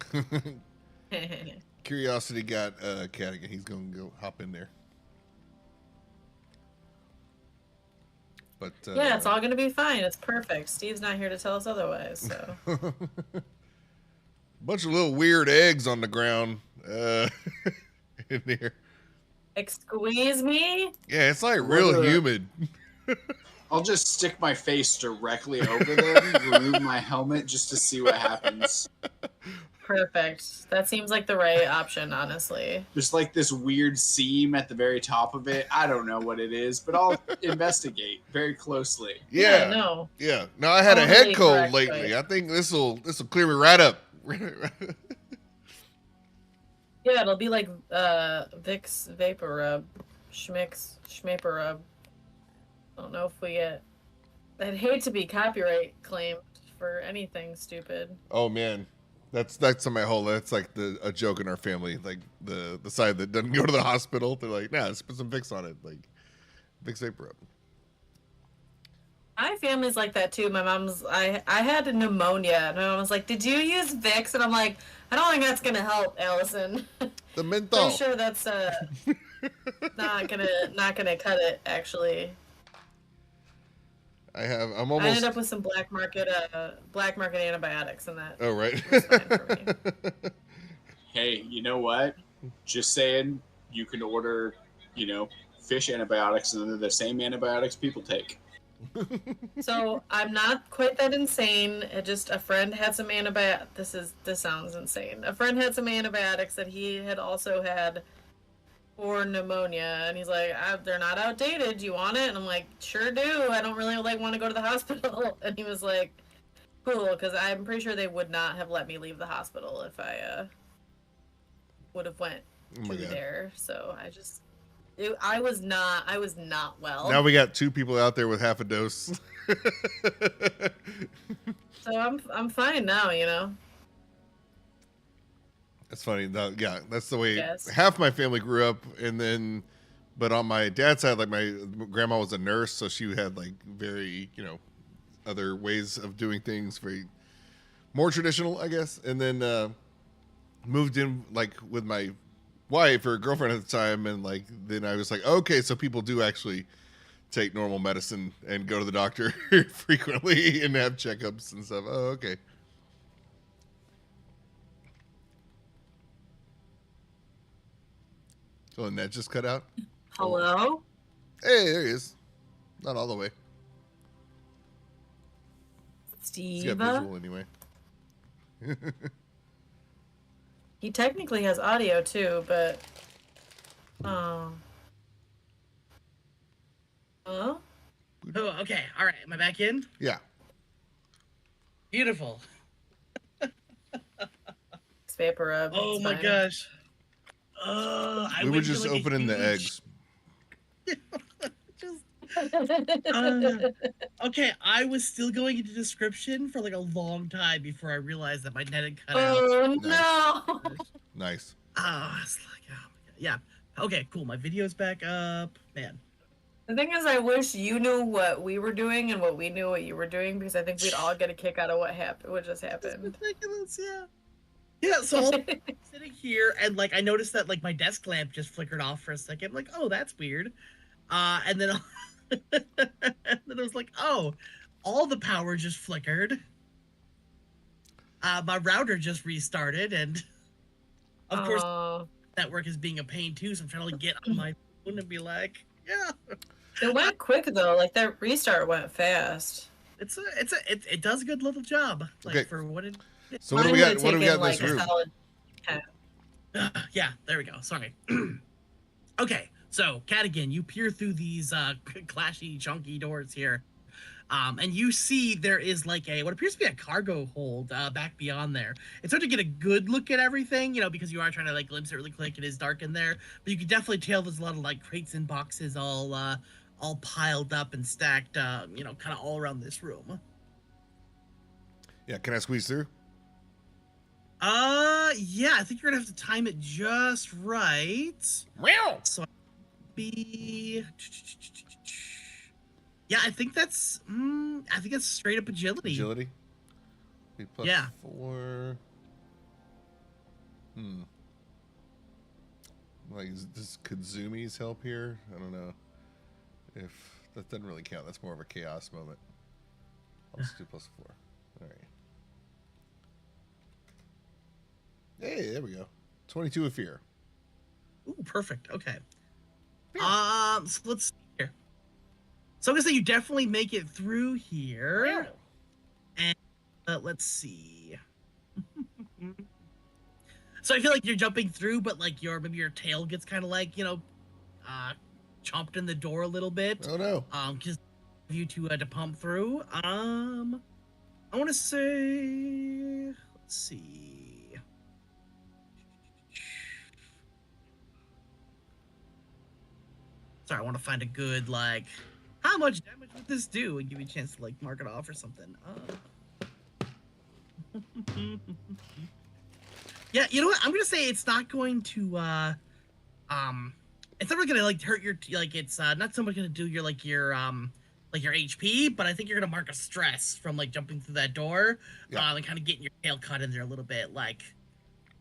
Curiosity got Catigan. He's going to go hop in there. But yeah, it's all going to be fine. It's perfect. Steve's not here to tell us otherwise, so. bunch of little weird eggs on the ground in there. Excuse me? Yeah, it's like real humid. I'll just stick my face directly over them, remove my helmet just to see what happens. Perfect. That seems like the right option, honestly. Just like this weird seam at the very top of it. I don't know what it is, but I'll investigate very closely. Yeah. No. Yeah. No, I had a Totally head cold correct lately. choice. I think this will clear me right up. Yeah, it'll be like Vicks Vapor Rub. Schmaper Rub. I don't know if we get... I'd hate to be copyright claimed for anything stupid. Oh man. That's on my whole. That's like a joke in our family. Like the side that doesn't go to the hospital, they're like, nah, let's put some Vicks on it. Like Vicks Vapor Rub. My family's like that too. My mom's I had pneumonia and my mom was like, "Did you use Vicks?" And I'm like, "I don't think that's gonna help, Allison." The menthol. Pretty sure that's not gonna cut it actually. I'm I almost. ended up with some black market antibiotics and that. Oh right. was fine for me. Hey, you know what? Just saying, you can order, fish antibiotics, and they're the same antibiotics people take. So I'm not quite that insane. A friend had some antibiotics. This sounds insane. A friend had some antibiotics that he had also had for pneumonia, and he's like, "They're not outdated. Do you want it?" And I'm like, "Sure do. I don't really want to go to the hospital." And he was like, "Cool," because I'm pretty sure they would not have let me leave the hospital if I would have went Oh my to God. there. So I was not well. Now we got 2 people out there with half a dose. So I'm fine now. That's funny. Yeah, that's the way Yes. half my family grew up, but on my dad's side, like my grandma was a nurse, so she had like very, other ways of doing things, very more traditional, I guess. And then moved in like with my wife or girlfriend at the time, and like then I was like, okay, so people do actually take normal medicine and go to the doctor frequently and have checkups and stuff. Oh, okay. So the net just cut out. Hello? Hey, there he is. Not all the way. He's got Steve? visual anyway. He technically has audio too, but oh. Huh? Oh, okay. All right. Am I back in? Yeah. Beautiful. It's Vapor Rub. Oh it's my fine. gosh. I We were went to, just like, a opening the huge- eggs. Okay, I was still going into description for like a long time before I realized that my net had cut out. Oh Nice. no! Nice. It's like, oh my God. Yeah. Okay, cool. My video's back up. Man. The thing is, I wish you knew what we were doing and what we knew what you were doing, because I think we'd all get a kick out of what just It's happened. ridiculous, yeah. Yeah, so I'm sitting here and like I noticed that like my desk lamp just flickered off for a second. I'm like, oh, that's weird. And then and then I was like, oh, all the power just flickered. My router just restarted, and of course network is being a pain too, so I'm trying to like, get on my phone and be like, yeah. It went quick though. Like that restart went fast. It does a good little job. Like Okay. for what it So what do we Mine got? would've What do we got in taken, this like, a room? solid 10. yeah, there we go. Sorry. Okay, so Catigan, you peer through these clashy, chunky doors here. And you see there is like what appears to be a cargo hold back beyond there. It's hard to get a good look at everything, because you are trying to like glimpse it really quick. It is dark in there, but you can definitely tell there's a lot of like crates and boxes all piled up and stacked, kind of all around this room. Yeah, can I squeeze through? Yeah, I think you're gonna have to time it just right. Meow. So be. Yeah, I think that's straight up agility. Agility? Be plus Yeah. 4. Like, does Kazumi's help here? I don't know. If that doesn't really count, that's more of a chaos moment. I'll just do plus 4. All right. Hey, there we go. 22 of fear. Ooh, perfect. Okay. Yeah. So let's see here. So I'm gonna say you definitely make it through here. And let's see. So I feel like you're jumping through, but like maybe your tail gets kind of like chomped in the door a little bit. Oh no. Just you to pump through. I want to say, let's see. Sorry, I want to find a good like. How much damage would this do? And give you a chance to like mark it off or something. Yeah, you know what? I'm gonna say it's not going to it's never gonna like hurt your like it's not so much gonna do your your HP, but I think you're gonna mark a stress from like jumping through that door, and kind of getting your tail caught in there a little bit, like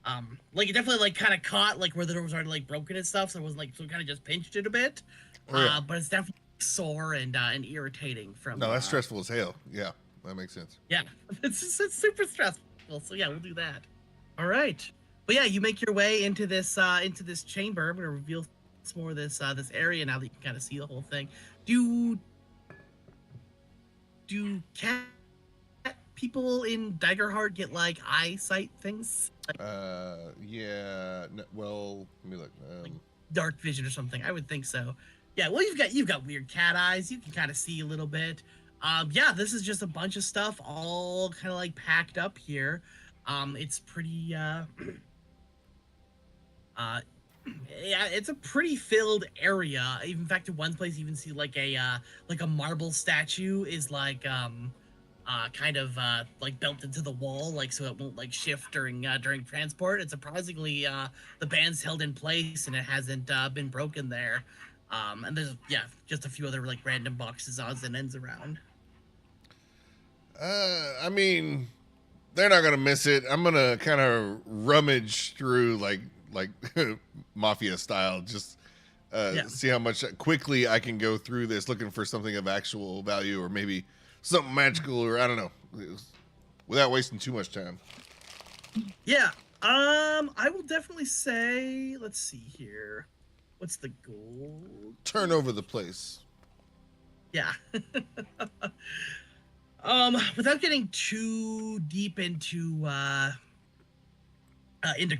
it definitely like kind of caught like where the door was already like broken and stuff, so it was like so kind of just pinched it a bit, but it's definitely sore and irritating from. No, that's stressful as hell. Yeah, that makes sense. Yeah, it's super stressful. So yeah, we'll do that. All right, but yeah, you make your way into this chamber. I'm gonna reveal some more of this area now that you can kind of see the whole thing. Do cat people in Daggerheart get like eyesight things? Like, Yeah. No, well, let me look. like dark vision or something. I would think so. Yeah. Well, you've got weird cat eyes. You can kind of see a little bit. Yeah. This is just a bunch of stuff all kind of like packed up here. It's pretty. Yeah. It's a pretty filled area. In fact, in one place, you even see like a marble statue is like kind of like built into the wall, like so it won't like shift during transport. And surprisingly, the band's held in place and it hasn't been broken there. And there's just a few other like random boxes, odds and ends around. I mean, they're not gonna miss it. I'm gonna kind of rummage through like mafia style, just see how much quickly I can go through this, looking for something of actual value or maybe something magical, or I don't know, without wasting too much time. Yeah. I will definitely say, let's see here. What's the goal? Turn over the place. Yeah. Without getting too deep into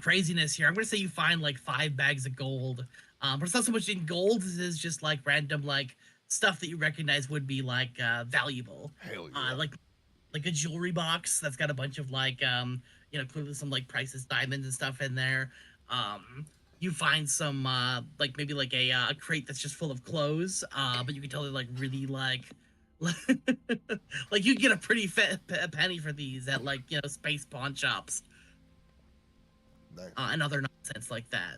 craziness here, I'm gonna say you find like 5 bags of gold. But it's not so much in gold as it is just like random like stuff that you recognize would be like valuable. Hell yeah. Like a jewelry box that's got a bunch of like clearly some like priceless diamonds and stuff in there. You find some like maybe like a crate that's just full of clothes, but you can tell they're like really like like you get a pretty penny for these at like space pawn shops. Nice. And other nonsense like that.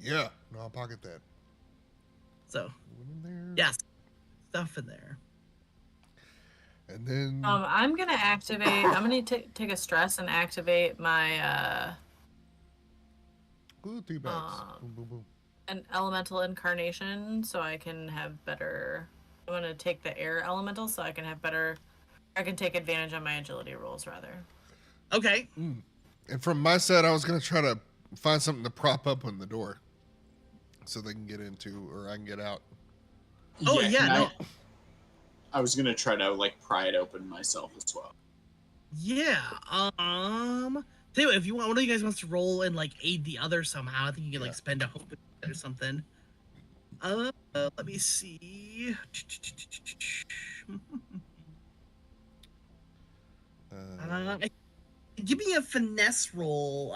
Yeah, no, I'll pocket that. So There. yes, stuff in there. And then I'm gonna activate. I'm gonna take a stress and activate my ooh, 3 bags. Boom, boom, boom. an elemental incarnation, so I can have better. I'm gonna take the air elemental, so I can have better. I can take advantage on my agility rolls rather. Okay. And from my side, I was gonna try to find something to prop up on the door, so they can get into, or I can get out. Oh yeah, no. I was gonna try to like pry it open myself as well. Yeah. Tell you what, if you want, one of you guys wants to roll and like aid the other somehow, I think you can like spend a hope or something. let me see. Give me a finesse roll,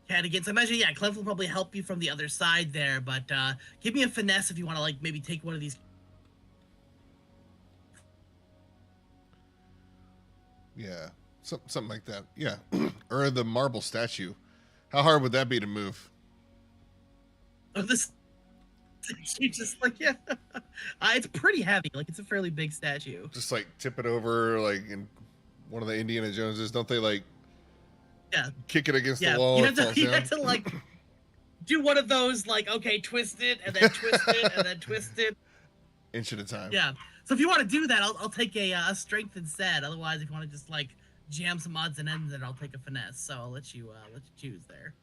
Catigan. So I imagine, yeah, Klempf will probably help you from the other side there, but give me a finesse if you want to, like, maybe take one of these. Yeah, something like that. Yeah, or the marble statue. How hard would that be to move? Oh, this statue, just like, yeah. It's pretty heavy. Like, it's a fairly big statue. Just like tip it over, like in one of the Indiana Joneses. Don't they like? Yeah. Kick it against Yeah. the wall. You And have to, falls down. like, do one of those, like, okay, twist it, and then twist it, and then twist it. Inch at a time. Yeah. So if you want to do that, I'll take a strength instead. Otherwise, if you want to just, like, jam some odds and ends, then I'll take a finesse. So I'll let you choose there.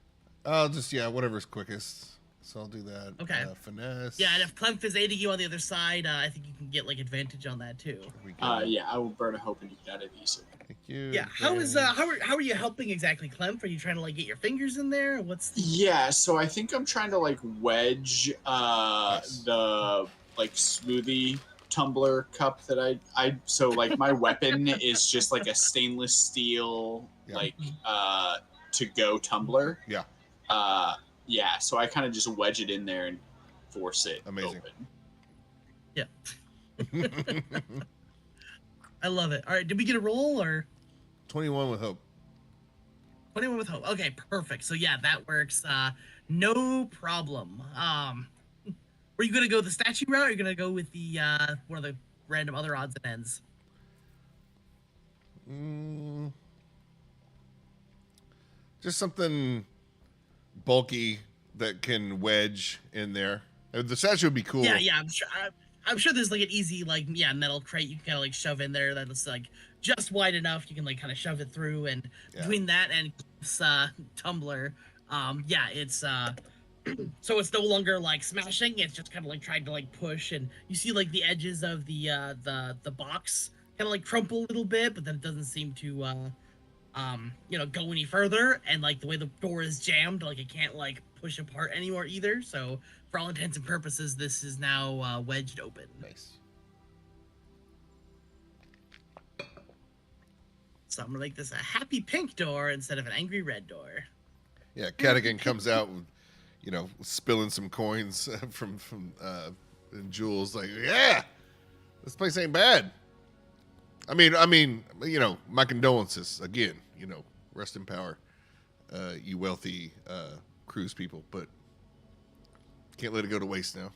I'll just whatever's quickest. So I'll do that. Okay. Finesse. Yeah, and if Klempf is aiding you on the other side, I think you can get, like, advantage on that too. Here we go. Yeah, I will burn a hope and you get out of these. Thank you. Yeah. How are you helping exactly, Klempf? Are you trying to, like, get your fingers in there? What's the... Yeah, so I think I'm trying to like wedge Yes. the like smoothie tumbler cup that I so like my weapon is just like a stainless steel Yeah. like to go tumbler. Yeah. Yeah, so I kind of just wedge it in there and force it Amazing. open. Yeah. I love it. All right, did we get a roll or 21 with hope. 21 with hope? Okay, perfect. So yeah, that works. No problem. Were you gonna go the statue route, or are you gonna go with the one of the random other odds and ends? Just something bulky that can wedge in there. The statue would be cool. Yeah. I'm sure there's like an easy metal crate you can kind of like shove in there that's like just wide enough. You can like kind of shove it through, and between that and tumbler, it's so it's no longer like smashing. It's just kind of like trying to like push, and you see like the edges of the box kind of like crumple a little bit, but then it doesn't seem to go any further. And like the way the door is jammed, like it can't like push apart anymore either. So for all intents and purposes, this is now wedged open. Nice. So I'm gonna make this a happy pink door instead of an angry red door. Yeah, Catigan comes out with, spilling some coins from and jewels. Like, yeah, this place ain't bad. I mean, my condolences again. Rest in power, you wealthy cruise people. But can't let it go to waste now.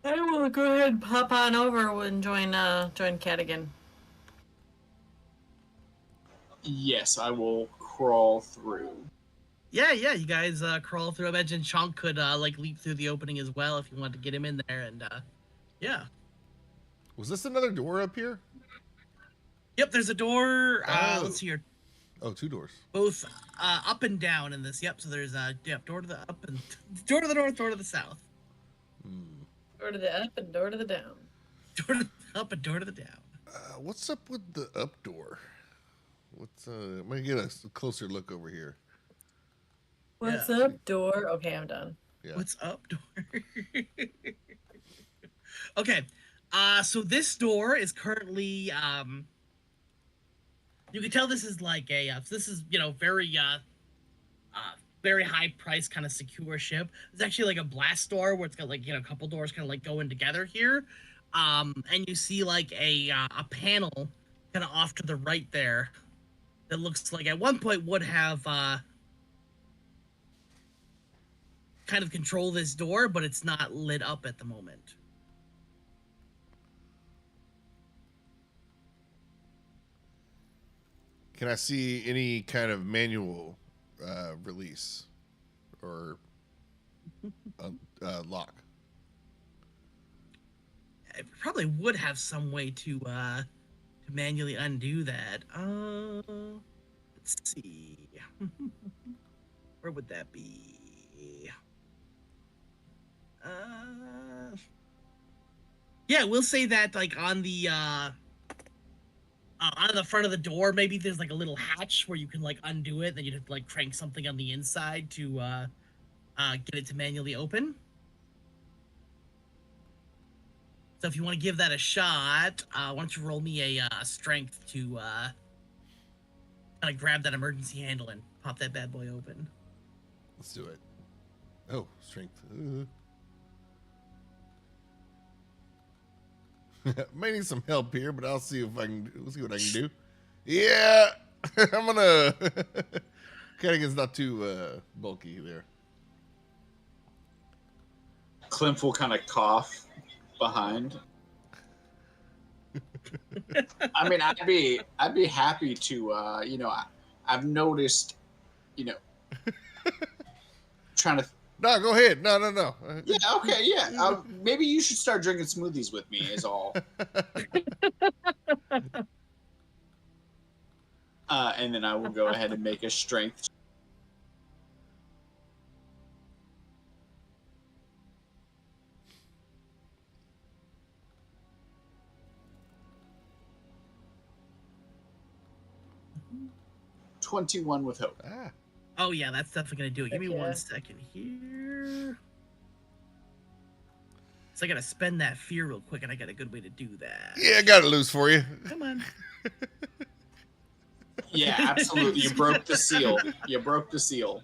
I will go ahead and pop on over and join Catigan. Yes, I will crawl through. Yeah, you guys crawl through. I imagine Chonk could leap through the opening as well if you wanted to get him in there, and yeah. Was this another door up here? Yep, there's a door. Let's see here. Oh, two doors. Both up and down in this. Yep, so there's a door to the up and door to the north, door to the south. Door to the up and door to the down. Door to the up and door to the down. What's up with the up door? I'm gonna get a closer look over here. What's up, door? Okay, I'm done. Yeah. What's up, door? Okay, so this door is currently you can tell this is like this is very high price kind of secure ship. It's actually like a blast door where it's got like a couple doors kind of like going together here, and you see like a panel kind of off to the right there that looks like at one point would have kind of control this door, but it's not lit up at the moment. Can I see any kind of manual release or lock? It probably would have some way to manually undo that. Let's see. Where would that be? Yeah, we'll say that like on the On the front of the door, maybe there's like a little hatch where you can like undo it. Then you'd have to like crank something on the inside to get it to manually open. So if you want to give that a shot, why don't you roll me a strength to kind of grab that emergency handle and pop that bad boy open. Let's do it. Oh, strength. May need some help here, but I'll see if I can. We'll see what I can do. Yeah, I'm gonna. Catigan's not too bulky there. Klempf will kind of cough behind. I mean, I'd be happy to. You know, I've noticed. You know, trying to. No, go ahead. No. Yeah. Okay. Yeah. Maybe you should start drinking smoothies with me. Is all. And then I will go ahead and make a strength. $21 with hope. Ah. Oh yeah, that's definitely gonna do it. Give me Heck yeah. 1 second here. So I gotta spend that fear real quick, and I got a good way to do that. Yeah, I got it loose for you. Come on. Yeah, absolutely. You broke the seal. You broke the seal.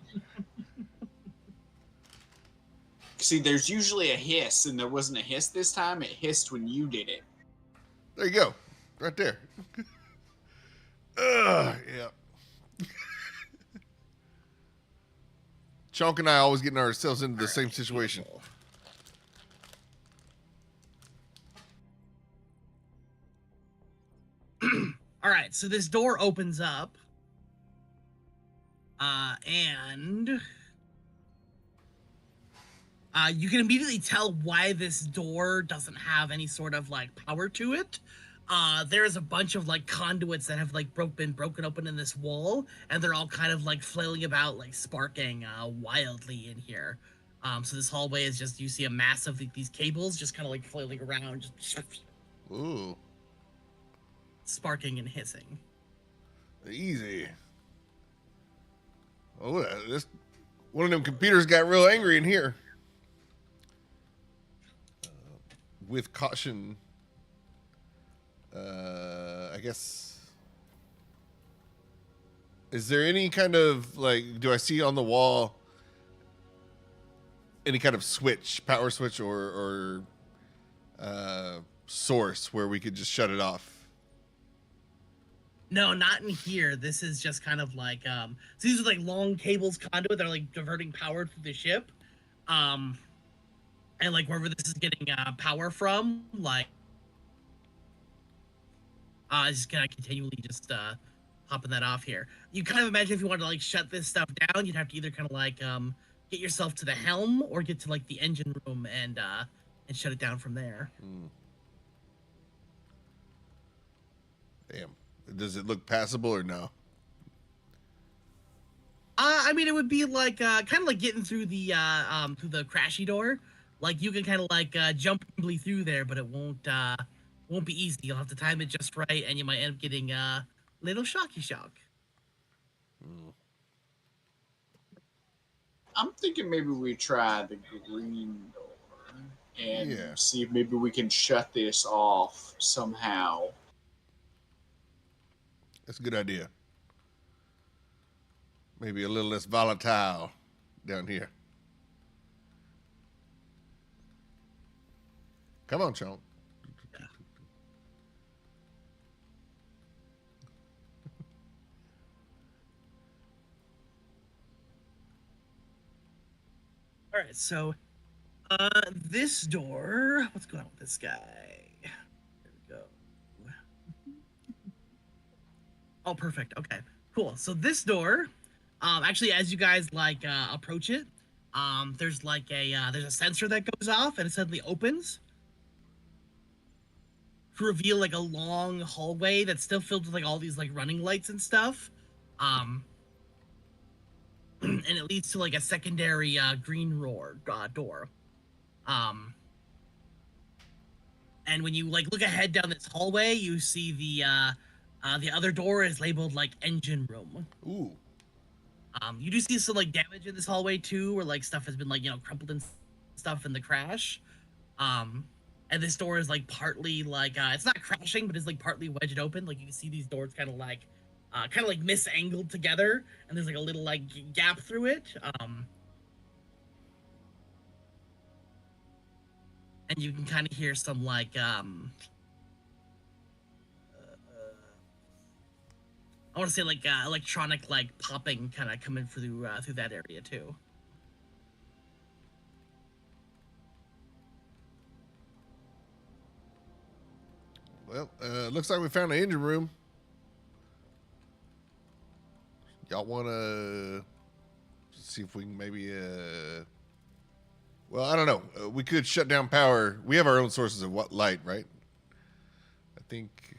See, there's usually a hiss, and there wasn't a hiss this time. It hissed when you did it. There you go. Right there. Yeah. Chonk and I always getting ourselves into the same situation. All right, so this door opens up, and you can immediately tell why this door doesn't have any sort of like power to it. There's a bunch of like conduits that have like been broken open in this wall, and they're all kind of like flailing about, like sparking wildly in here. So this hallway is just, you see a mass of these cables just kind of like flailing around, just Ooh. sparking and hissing. Easy. Oh, this one of them computers got real angry in here. With caution, I guess. Is there any kind of like? Do I see on the wall any kind of switch, power switch, or source where we could just shut it off? No, not in here. This is just kind of like so these are like long cables conduit that are like diverting power through the ship. And like wherever this is getting power from, like it's just gonna continually just popping that off here. You kind of imagine if you wanted to like shut this stuff down, you'd have to either kind of like get yourself to the helm or get to like the engine room and shut it down from there. Damn. Does it look passable or no? I mean, it would be like kind of like getting through the crashy door. Like you can kind of like jump through there, but it won't be easy. You'll have to time it just right, and you might end up getting a little shocky shock. I'm thinking maybe we try the green door and see if maybe we can shut this off somehow. That's a good idea. Maybe a little less volatile down here. Come on, Chonk. All right, so this door. What's going on with this guy? There we go. Oh, perfect. Okay, cool. So this door, actually, as you guys like approach it, there's like there's a sensor that goes off and it suddenly opens to reveal like a long hallway that's still filled with like all these like running lights and stuff. And it leads to like a secondary green door. And when you like look ahead down this hallway, you see the The other door is labeled like engine room. Ooh. You do see some like damage in this hallway too, where like stuff has been like crumpled and stuff in the crash. And this door is like partly like it's not crashing, but it's like partly wedged open. Like you can see these doors kind of like misangled together, and there's like a little like gap through it. And you can kind of hear some like I want to say like electronic like popping kind of coming through that area too. Well, looks like we found an engine room. Y'all want to see if we can maybe well, I don't know. We could shut down power. We have our own sources of light, right? I think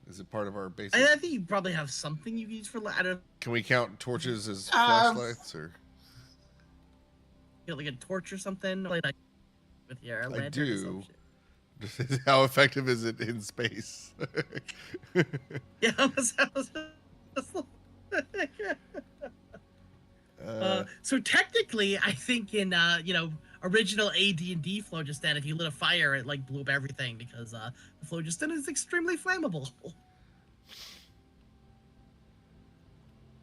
is it part of our basic? I think you probably have something you use for light. I don't Can we count torches as flashlights or? You know, like a torch or something, like with your lantern. I do. Or some shit. How effective is it in space? Yeah, so technically, I think in original AD&D Phlogiston, if you lit a fire, it like blew up everything because the Phlogiston is extremely flammable.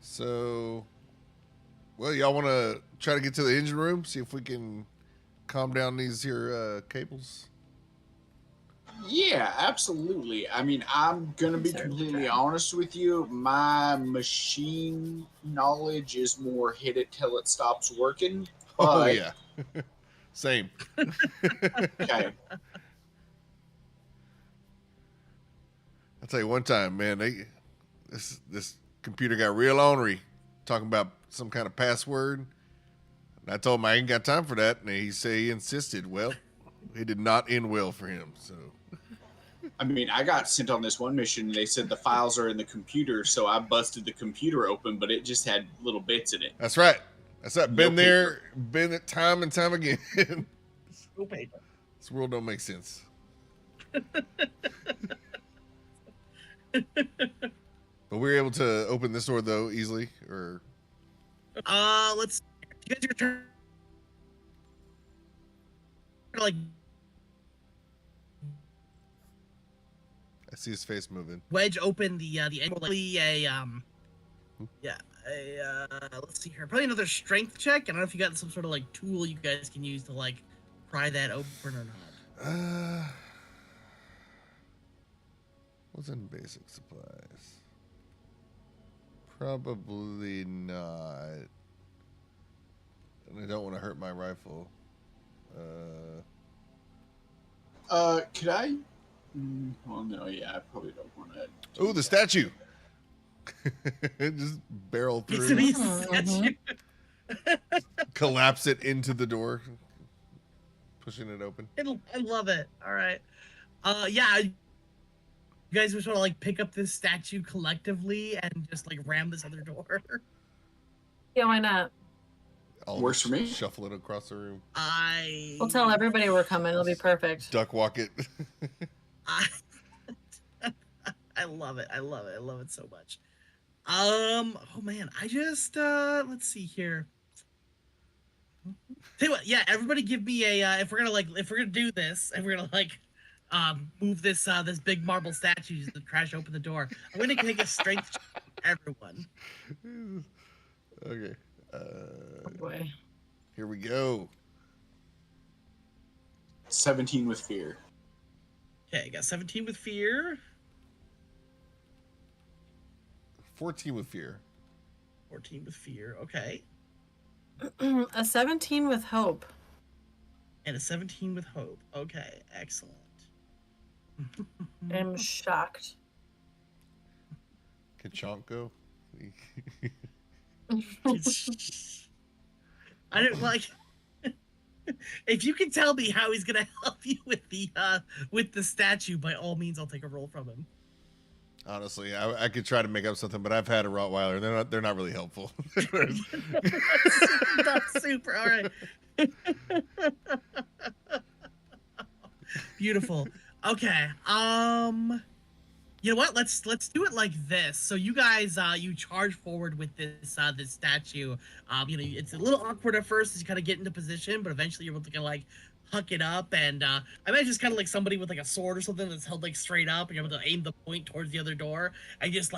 So, well, y'all want to try to get to the engine room, see if we can calm down these here cables? Yeah, absolutely. I mean, I'm gonna be completely honest with you. My machine knowledge is more hit it till it stops working. Oh yeah, same. Okay. I'll tell you one time, man. This computer got real ornery, talking about some kind of password. And I told him I ain't got time for that, and he said he insisted. Well, it did not end well for him. So. I mean, I got sent on this one mission, and they said the files are in the computer, so I busted the computer open, but it just had little bits in it. That's right. That's right. Been No there, been it time and time again. No paper. This world don't make sense. But we were able to open this door though easily, or let's. You guys your turn. Like. I see his face moving. Wedge open the angle. Let's see here. Probably another strength check. I don't know if you got some sort of like tool you guys can use to like pry that open or not. What's in basic supplies? Probably not. And I don't want to hurt my rifle. Could I? Well, no, yeah, I probably don't want to. Oh, the statue. Just barrel through. Collapse it into the door. Pushing it open. I love it. All right. Yeah. You guys would sort of like pick up this statue collectively and just like ram this other door. Yeah, why not? All Works for me. Shuffle it across the room. We'll tell everybody we're coming. It'll be perfect. Duck walk it. I love it. I love it. I love it so much. Oh man, I just let's see here. Tell you what, yeah, everybody give me a if we're gonna do this, and we're gonna like move this this big marble statue to crash open the door. I'm gonna take a strength check from everyone. Okay. Oh boy. Here we go. 17 with fear. Okay, got 17 with fear. 14 with fear. 14 with fear. Okay. A 17 with hope. And a 17 with hope. Okay, excellent. I'm shocked. Can Chonk go? I don't like. If you can tell me how he's gonna help you with the statue, by all means, I'll take a roll from him. Honestly, I could try to make up something, but I've had a Rottweiler. They're not really helpful. That's super. All right. Beautiful. Okay. You know what? Let's do it like this. So you guys, you charge forward with this statue. You know, it's a little awkward at first as you kind of get into position, but eventually you're able to kind of like huck it up. And I imagine it's kind of like somebody with like a sword or something that's held like straight up, and you're able to aim the point towards the other door, and just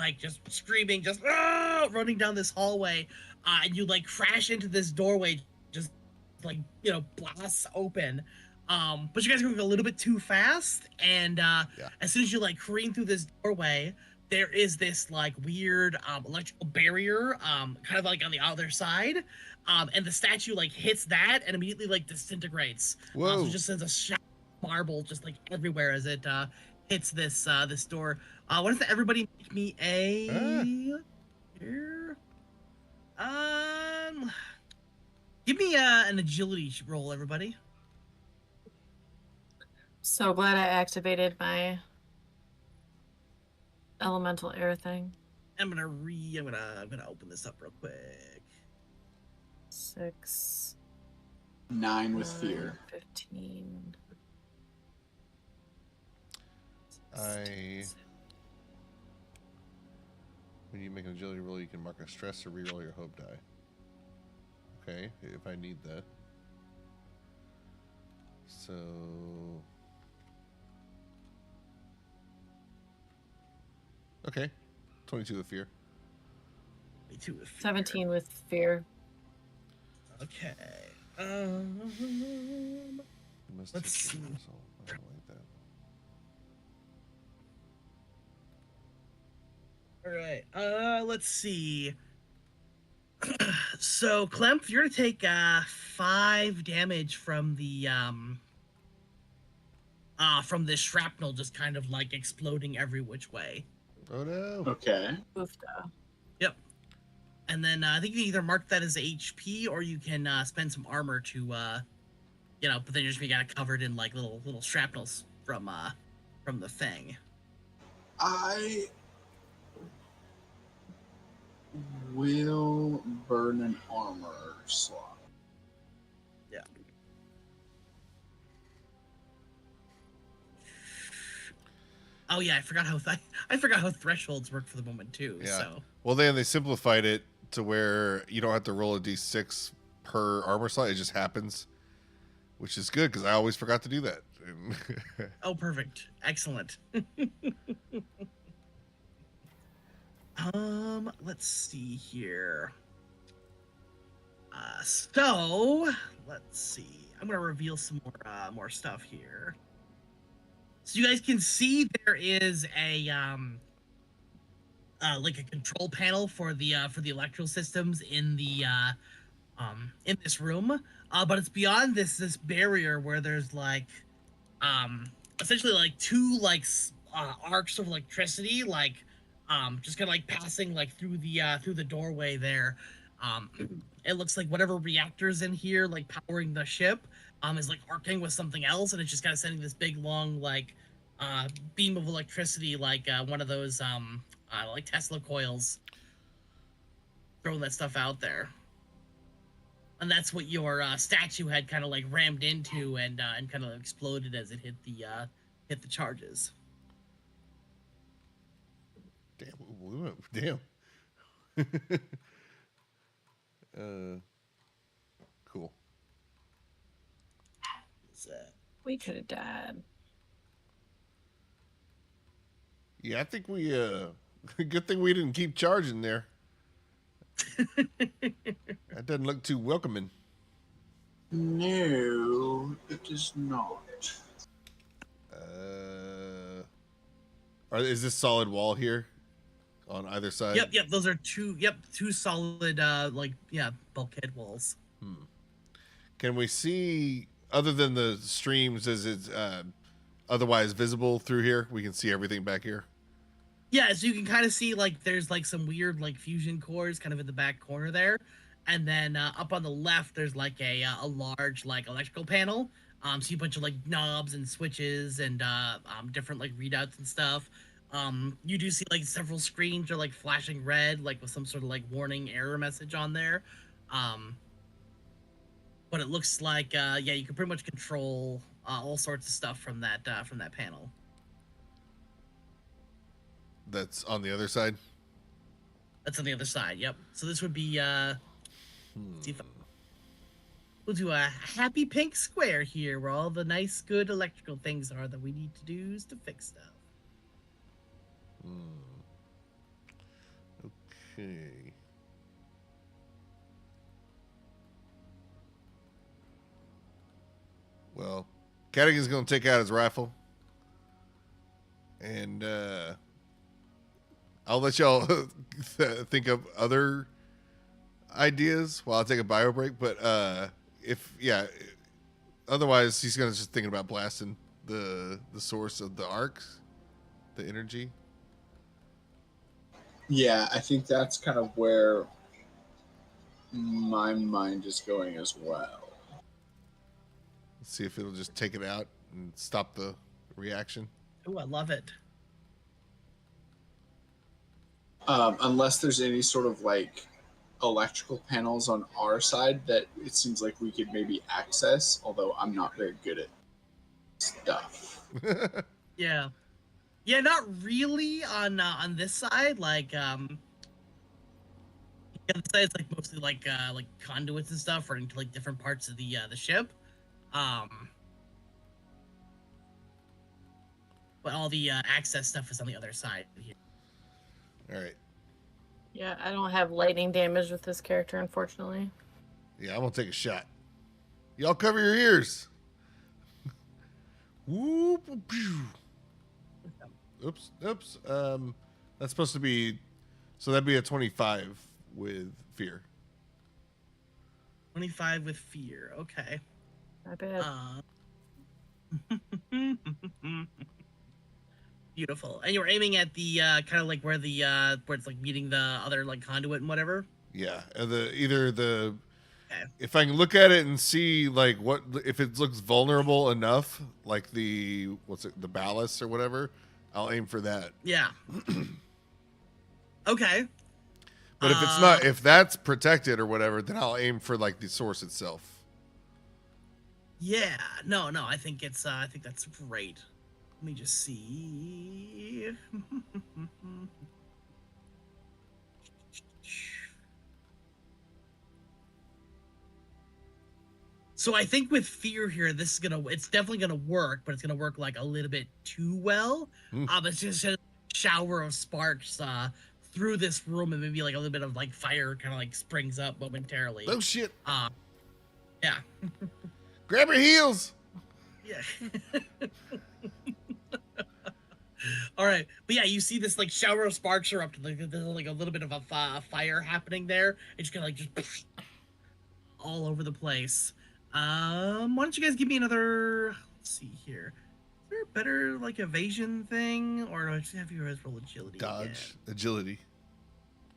screaming, just running down this hallway, and you like crash into this doorway, just like blasts open. But you guys are going a little bit too fast, and as soon as you like careen through this doorway, there is this like weird electrical barrier, kind of like on the other side, and the statue like hits that and immediately like disintegrates. Whoa! So it just sends a shower of marble just like everywhere as it hits this this door. What if everybody make me a here? Give me an agility roll, everybody. So glad I activated my elemental air thing. I'm gonna open this up real quick. 6. 9 with fear. 15. When you make an agility roll, you can mark a stress or reroll your hope die. Okay, if I need that. So. Okay, 22 with fear. 22 with fear. 17 with fear. Okay. Let's see. I don't like that. All right. Let's see. So, Klempf, you're gonna take 5 damage from the from this shrapnel just kind of like exploding every which way. Oh no. Okay. Oofda. Yep. And then I think you can either mark that as HP or you can spend some armor to but then you're just gonna get covered in like little shrapnels from the thing. I will burn an armor slot. Yeah. Oh yeah, I forgot how thresholds work for the moment too. Yeah. So. Well, then they simplified it to where you don't have to roll a d6 per armor slot. It just happens, which is good because I always forgot to do that. Oh, perfect. Excellent. Let's see here. So let's see. I'm gonna reveal some more stuff here. So you guys can see there is a like a control panel for the electrical systems in the in this room. But it's beyond this barrier where there's like essentially like 2 like arcs of electricity like just kind of like passing like through the doorway there. It looks like whatever reactor's in here like powering the ship is like arcing with something else, and it's just kind of sending this big long like beam of electricity like one of those like Tesla coils, throwing that stuff out there. And that's what your statue had kind of like rammed into and kind of exploded as it hit the charges. Damn. Cool. We could have died. Yeah, I think we good thing we didn't keep charging there. That doesn't look too welcoming. No, it does not. Is this solid wall here on either side? Yep. Those are two solid bulkhead walls. Can we see, other than the streams, is it otherwise visible through here? We can see everything back here. Yeah, so you can kind of see like there's like some weird like fusion cores kind of in the back corner there, and then up on the left there's like a large like electrical panel. So a bunch of like knobs and switches and different like readouts and stuff. You do see like several screens are like flashing red, like with some sort of like warning error message on there. But it looks like you can pretty much control all sorts of stuff from that panel. That's on the other side. That's on the other side. Yep. So this would be see if we'll do a happy pink square here, where all the nice, good electrical things are that we need to do to fix stuff. Okay. Well, Catigan's going to take out his rifle. And I'll let y'all think of other ideas while I take a bio break. But otherwise he's going to just thinking about blasting the source of the arcs, the energy. Yeah, I think that's kind of where my mind is going as well. Let's see if it'll just take it out and stop the reaction. Oh, I love it. Unless there's any sort of like electrical panels on our side that it seems like we could maybe access, although I'm not very good at stuff. Yeah. Yeah, not really on this side. Like the other side is like mostly like conduits and stuff, or into like different parts of the ship. But all the access stuff is on the other side here. All right. Yeah, I don't have lightning damage with this character, unfortunately. Yeah, I'm going to take a shot. Y'all cover your ears. Whoop, pew. Oops. That's supposed to be, so that'd be a 25 with fear. 25 with fear. Okay. Not bad. Beautiful. And you were aiming at the kind of like where it's like meeting the other like conduit and whatever. Yeah, either the Okay. if I can look at it and see like what if it looks vulnerable enough, like the ballast or whatever, I'll aim for that. Yeah. Okay. But if it's not, if that's protected or whatever, then I'll aim for like the source itself. Yeah. No. I think that's great. Let me just see. So I think with fear here, it's definitely gonna work, but it's gonna work like a little bit too well. It's just a shower of sparks through this room, and maybe like a little bit of like fire kind of like springs up momentarily. Oh shit! Yeah. Grab your heels. Yeah. All right, but yeah, you see this like shower of sparks are up to like there's like a little bit of a fire happening there. It's gonna like just all over the place. Why don't you guys give me another? Let's see here. Is there a better like evasion thing, or do I just have you guys roll agility? Dodge, agility.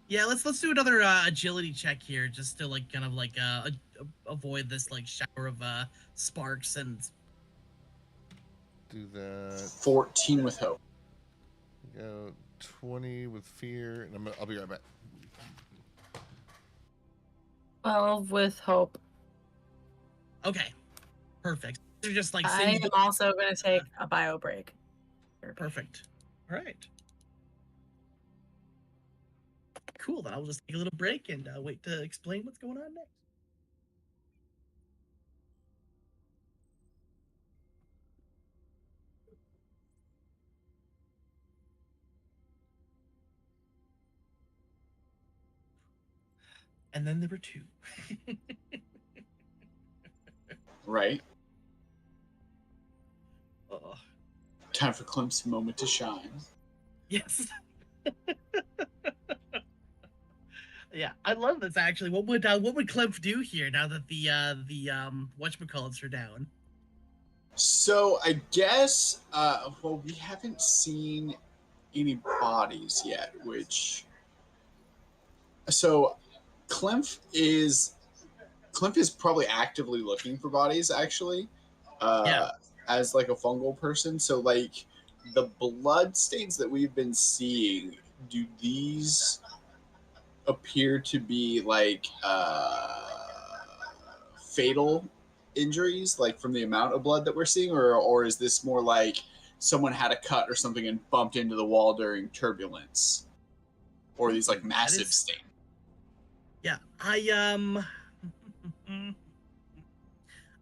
Yeah, let's do another agility check here, just to like kind of like avoid this like shower of sparks and. Do that. 14 with hope. Go 20 with fear, and I'll be right back. 12 with hope. Okay, perfect. They're just like. I am also going to take a bio break. Perfect. All right. Cool. Then I'll just take a little break and wait to explain what's going on next. And then there were two. Right. Oh. Time for Klempf's moment to shine. Yes. Yeah, I love this actually. What would Klempf do here now that the whatchamacallits are down? So I guess we haven't seen any bodies yet, so Klempf is probably actively looking for bodies actually. As like a fungal person. So like the blood stains that we've been seeing, do these appear to be like fatal injuries, like from the amount of blood that we're seeing, or is this more like someone had a cut or something and bumped into the wall during turbulence, or these like massive stains. Yeah, I don't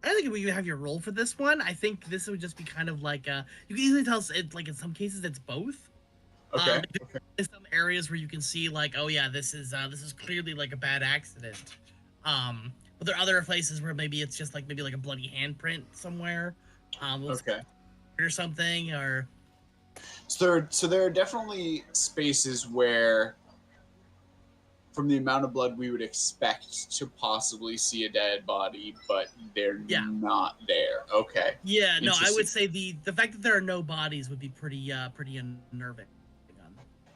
think we have your roll for this one. I think this would just be kind of like you can easily tell it like in some cases it's both. Okay. In some areas where you can see like, oh yeah, this is clearly like a bad accident. But there are other places where maybe it's just like maybe like a bloody handprint somewhere. Okay. Or something, or so there are definitely spaces where, from the amount of blood we would expect to possibly see a dead body, but they're not there. Okay. Yeah, no, I would say the fact that there are no bodies would be pretty unnerving.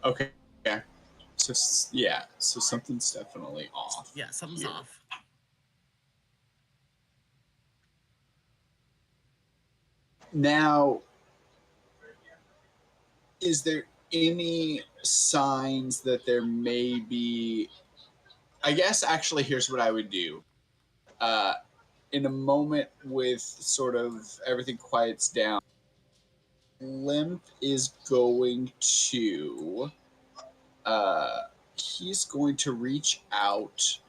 Okay. Yeah. So something's definitely off. Yeah, something's off. Now, is there any signs that there may be... I guess actually here's what I would do. In a moment with sort of everything quiets down, Klempf is going to... he's going to reach out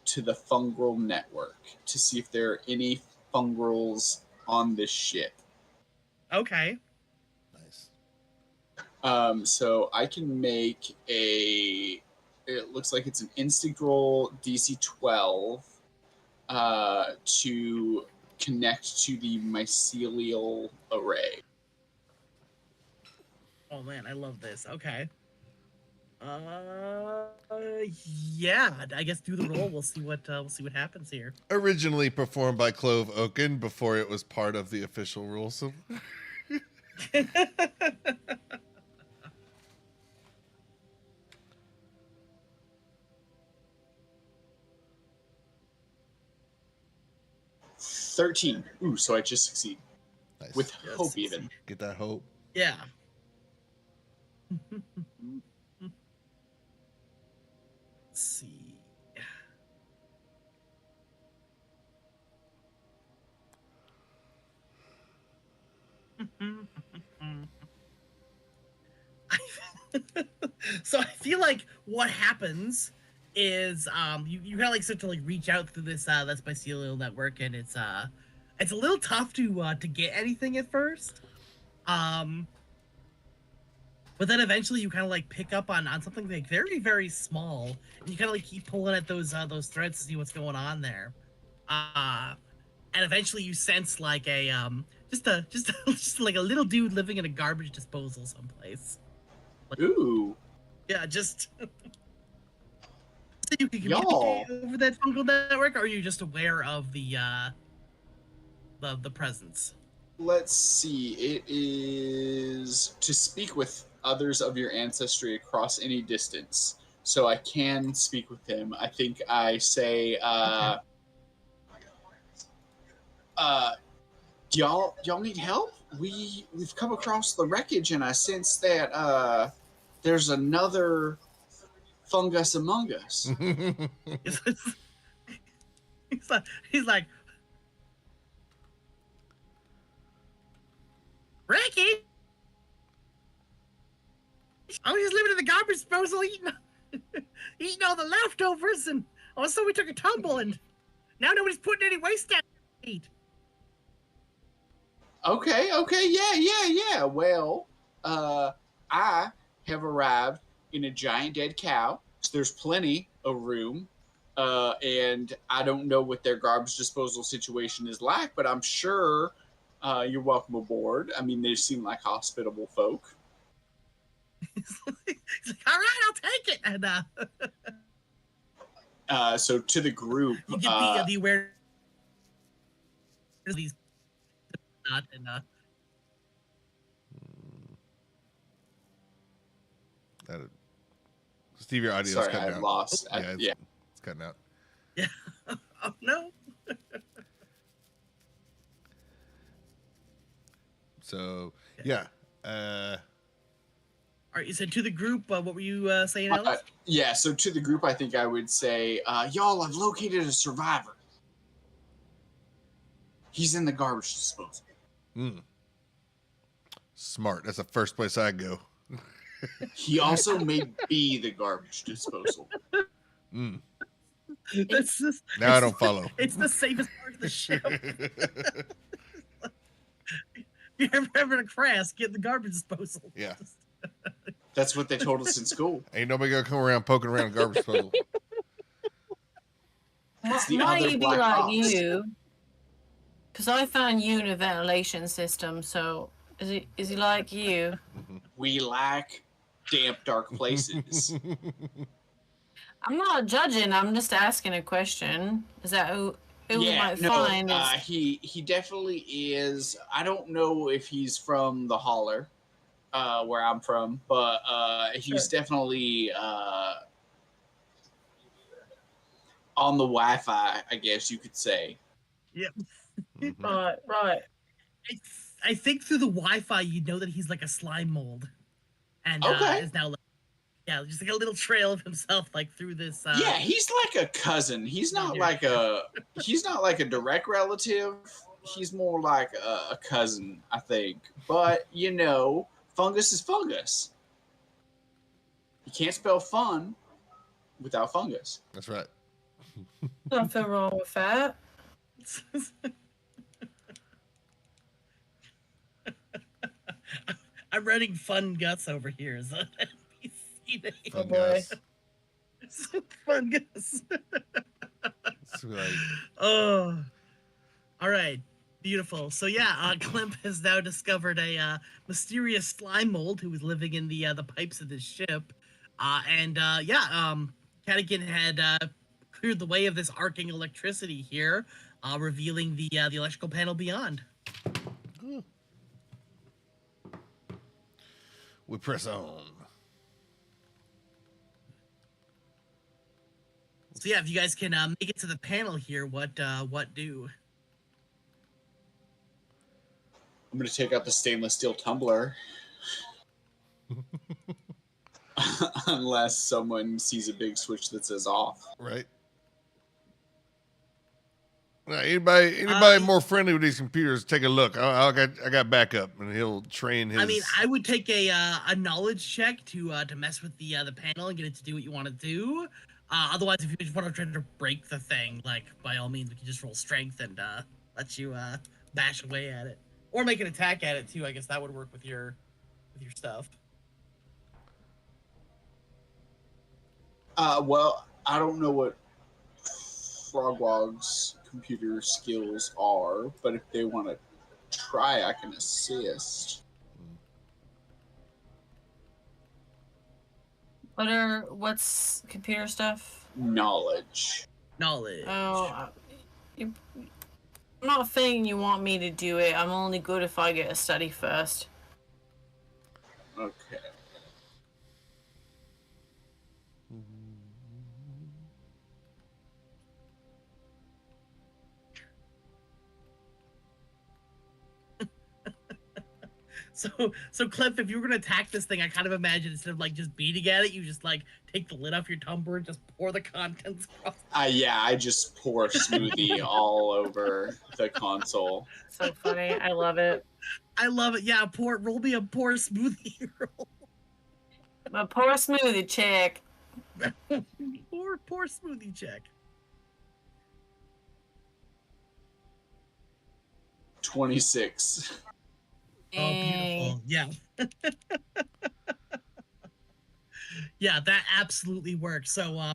to the Fungril network to see if there are any Fungrils on this ship. Okay. Nice. So I can make a... It looks like it's an instinct roll, DC 12, to connect to the mycelial array. Oh man, I love this. Okay. Yeah, I guess do the roll. We'll see what happens here. Originally performed by Clove Oaken before it was part of the official rules. So... 13. Ooh, so I just succeed. Nice. With hope, even. Get that hope. Yeah. Let's see. So I feel like what happens is you kind of like start to like reach out through this this mycelial network, and it's a little tough to get anything at first, but then eventually you kind of like pick up on something like very, very small, and you kind of like keep pulling at those threads to see what's going on there, and eventually you sense like a just like a little dude living in a garbage disposal someplace. Like, ooh. Yeah, just so you can communicate over that fungal network, or are you just aware of the presence? Let's see. It is to speak with others of your ancestry across any distance. So I can speak with him. I think I say, do y'all need help? We've come across the wreckage, and I sense that there's another fungus among us. he's like Ricky. I was just living in the garbage disposal eating all the leftovers, and also we took a tumble, and now nobody's putting any waste down to eat. Okay, yeah. Well, I have arrived in a giant dead cow. So there's plenty of room, and I don't know what their garbage disposal situation is like, but I'm sure you're welcome aboard. I mean, they seem like hospitable folk. He's like, all right, I'll take it. And so to the group, you get the awareness of these not and Steve, your audio's sorry, cutting I out. lost. Yeah, it's cutting out. Yeah. Oh no. So yeah. All right, you said to the group. What were you saying, Alex? Yeah, so to the group, I think I would say, y'all, I've located a survivor. He's in the garbage disposal. Smart. That's the first place I go. He also may be the garbage disposal. Mm. That's just, Now I don't follow. It's the safest part of the ship. If you're ever in a crash, get in the garbage disposal. Yeah. That's what they told us in school. Ain't nobody gonna come around poking around garbage disposal. the Might other he be black like box. you? Because I found you in a ventilation system. So is he like you? We lack damp, dark places. I'm not judging. I'm just asking a question. Is that who we might find? He definitely is. I don't know if he's from the Holler, where I'm from, but he's definitely on the Wi-Fi, I guess you could say. Yep. Right. I think through the Wi-Fi, you know that he's like a slime mold, and Okay. is now like, just like a little trail of himself like through this. Yeah, he's like a cousin. He's not like a direct relative. He's more like a cousin, I think. But you know, fungus is fungus. You can't spell fun without fungus. That's right. Nothing wrong with that. I'm running Fun Gus over here. Is that Fun boy. guys. Fun Gus. It's like, Oh, all right, beautiful. So Klempf has now discovered a mysterious slime mold who was living in the pipes of this ship, Catigan had cleared the way of this arcing electricity here, revealing the electrical panel beyond. we press on. So if you guys can make it to the panel here, what do? I'm gonna take out the stainless steel tumbler. Unless someone sees a big switch that says off. Right. Now, anybody more friendly with these computers? Take a look. I got backup, and he'll train his. I mean, I would take a knowledge check to mess with the panel and get it to do what you want to do. Otherwise, if you just want to try to break the thing, like by all means, we can just roll strength and let you bash away at it, or make an attack at it too. I guess that would work with your stuff. Well, I don't know what Frogwog's computer skills are, but if they want to try, I can assist. What's computer stuff? Knowledge. Oh, I'm not saying you want me to do it. I'm only good if I get a study first. Okay. So Klempf, if you were gonna attack this thing, I kind of imagine instead of like just beating at it, you just like take the lid off your tumbler and just pour the contents across. I just pour smoothie all over the console. So funny. I love it. I love it. Yeah, roll me a pour smoothie roll. A pour smoothie check. Pour smoothie check. 26. Oh, beautiful. Yeah. Yeah, that absolutely works. So,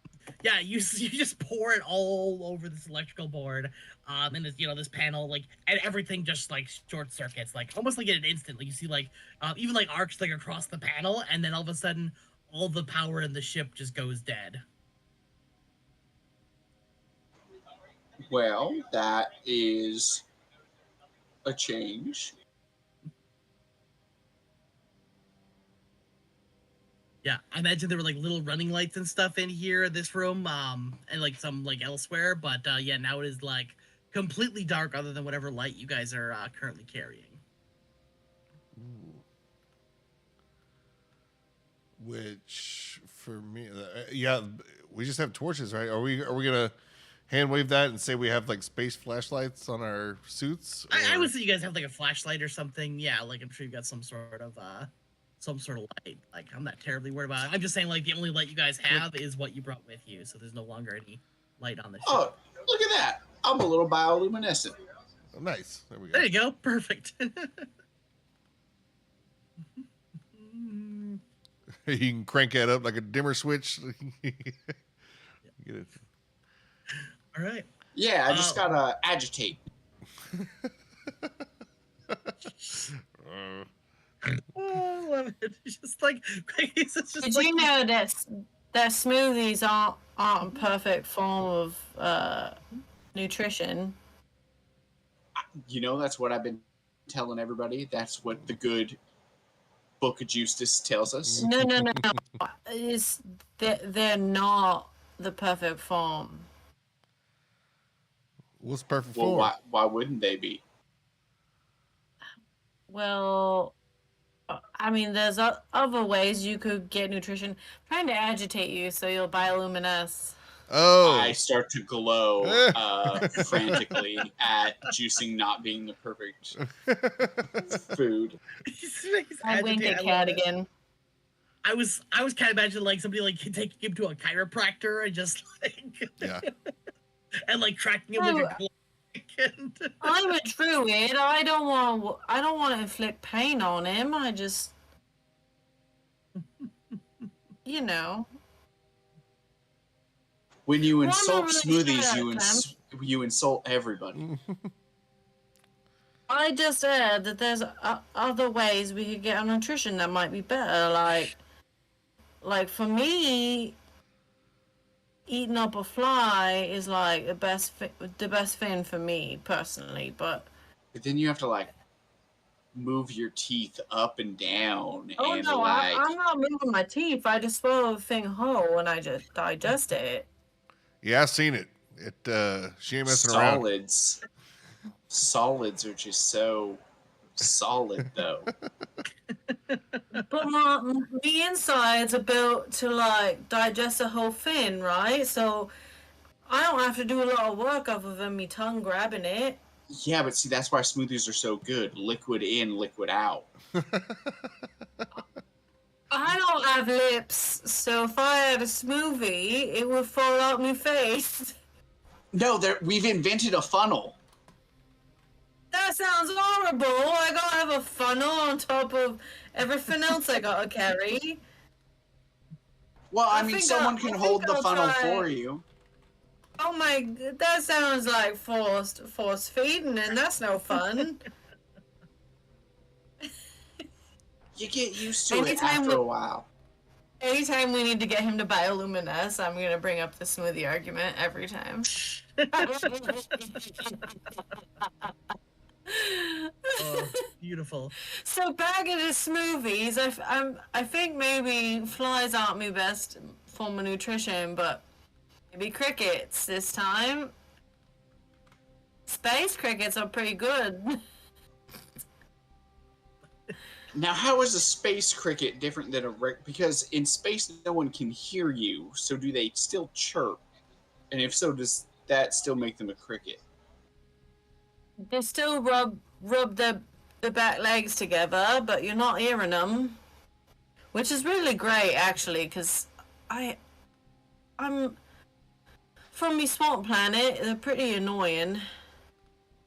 you just pour it all over this electrical board, and this, this panel, like, and everything just like short circuits, like almost like in an instant. Like you see, like, even like arcs like across the panel, and then all of a sudden, all the power in the ship just goes dead. Well, that is a change. Yeah, I imagine there were like little running lights and stuff in here, this room, and like some like elsewhere. But now it is like completely dark, other than whatever light you guys are currently carrying. Ooh. Which for me, we just have torches, right? Are we gonna hand wave that and say we have like space flashlights on our suits? I or- would say you guys have like a flashlight or something. Yeah, like I'm sure you've got some sort of light. Like I'm not terribly worried about it. I'm just saying like the only light you guys have is what you brought with you, so there's no longer any light on the ship. Oh, look at that! I'm a little bioluminescent. Oh, nice. There we go. There you go. Perfect. You can crank that up like a dimmer switch. Get it. All right. Yeah, I just gotta agitate. Oh, I love it. It's just like it's just Did like, you know that smoothies aren't a perfect form of nutrition? You know, that's what I've been telling everybody. That's what the good Book of Justice tells us. No. They're not the perfect form. What's perfect Well, form? why wouldn't they be? Well, I mean, there's other ways you could get nutrition. I'm trying to agitate you so you'll bioluminesce. Oh, I start to glow frantically at juicing not being the perfect food. I wink at Catigan. I was kind of imagining like somebody like taking him to a chiropractor and just like yeah. and like tracking him with a clock. And... I'm a druid. I don't want to inflict pain on him. I just, you know. When you Well, I'm insult not really smoothies, sure, Klempf. you insult everybody. I just said that there's other ways we could get our nutrition that might be better. Like for me, eating up a fly is like the best thing for me personally. But But then you have to like move your teeth up and down. oh and no, like, I'm not moving my teeth. I just swallow the thing whole and I just digest it. Yeah, I've seen it. She ain't messing around. solids. Solids are just so solid, though. But the insides are built to like digest the whole thing, right? So I don't have to do a lot of work other than me tongue grabbing it. Yeah, but see, that's why smoothies are so good. Liquid in, liquid out. I don't have lips, so if I had a smoothie, it would fall out my face. No, we've invented a funnel. That sounds horrible. I gotta have a funnel on top of everything else I gotta carry. Well, I mean, think someone I'll- can I hold think the I'll funnel try- for you. Oh my, that sounds like force feeding, and that's no fun. You get used to it Anytime after we- a while. Anytime we need to get him to bioluminesce, I'm gonna bring up the smoothie argument every time. Oh, beautiful. So back into smoothies, I think maybe flies aren't my best form of nutrition, but maybe crickets this time. Space crickets are pretty good. Now, how is a space cricket different than because in space no one can hear you, so do they still chirp? And if so, does that still make them a cricket? They still rub the back legs together, but you're not hearing them, which is really great actually, because I'm from my swamp planet. They're pretty annoying,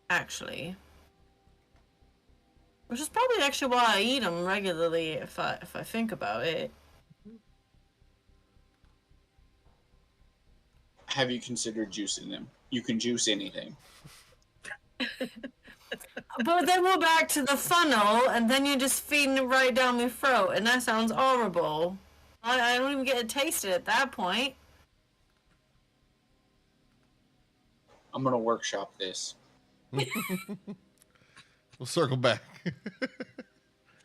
actually. Which is probably actually why I eat them regularly if I think about it. Have you considered juicing them? You can juice anything. But then we're back to the funnel, and then you're just feeding it right down my throat, and that sounds horrible. I don't even get to taste it at that point. I'm gonna workshop this. We'll circle back.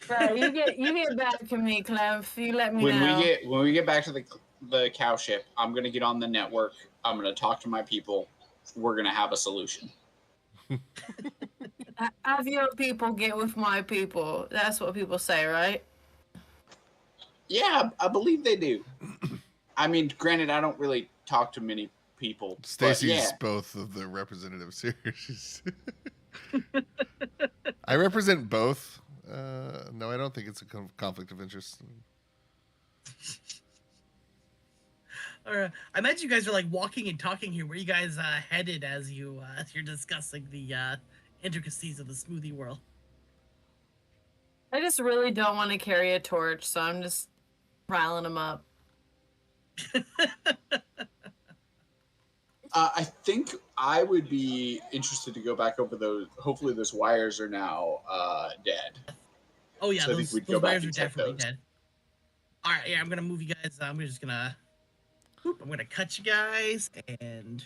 Right, you get back to me, Klempf. You let me When know. we get back to the cow ship, I'm gonna get on the network. I'm gonna talk to my people. We're gonna have a solution. Have your people get with my people. That's what people say, right? Yeah, I believe they do. I mean, granted, I don't really talk to many people. But Staci's yeah, both of the representatives here. I represent both. No, I don't think it's a conflict of interest. I imagine you guys are like walking and talking here. Where you guys headed as you're discussing the intricacies of the smoothie world? I just really don't want to carry a torch, so I'm just riling them up. I think I would be interested to go back over those. Hopefully, those wires are now dead. Oh yeah, So I think those we'd go back wires are and check definitely those. dead. All right, yeah, I'm gonna move you guys. I'm just gonna, I'm gonna cut you guys, and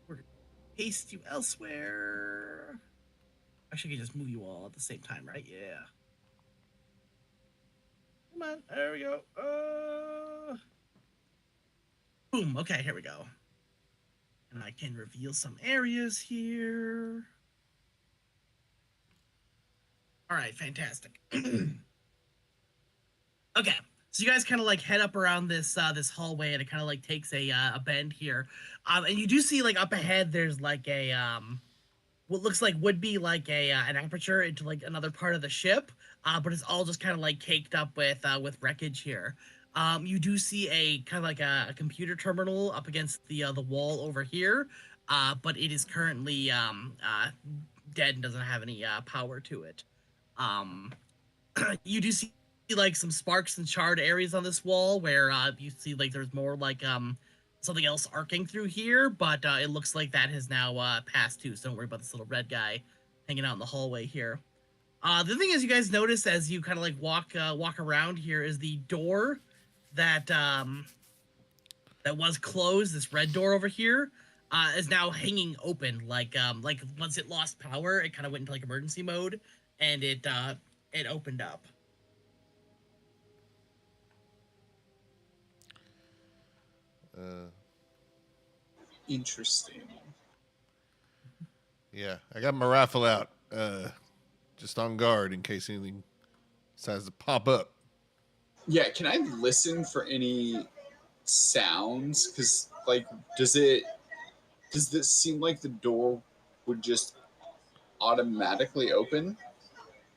we're gonna paste you elsewhere. Actually, I can just move you all at the same time, right? Yeah. Come on, there we go. Boom. Okay, here we go. And I can reveal some areas here. All right, fantastic. Okay, so you guys kind of like head up around this this hallway, and it kind of like takes a bend here, and you do see like up ahead there's like a what looks like would be like a an aperture into like another part of the ship, but it's all just kind of like caked up with wreckage here. You do see a kind of like a computer terminal up against the wall over here, but it is currently dead and doesn't have any power to it. Um, you do see like some sparks and charred areas on this wall where you see like there's more like something else arcing through here, but it looks like that has now passed too, so don't worry about this little red guy hanging out in the hallway here. The thing is, you guys notice as you kind of like walk around here is the door that that was closed, this red door over here, is now hanging open. Like once it lost power, it kind of went into like emergency mode, and it opened up. Interesting. Yeah, I got my rifle out, just on guard in case anything decides to pop up. Yeah, can I listen for any sounds? Because, like, does this seem like the door would just automatically open?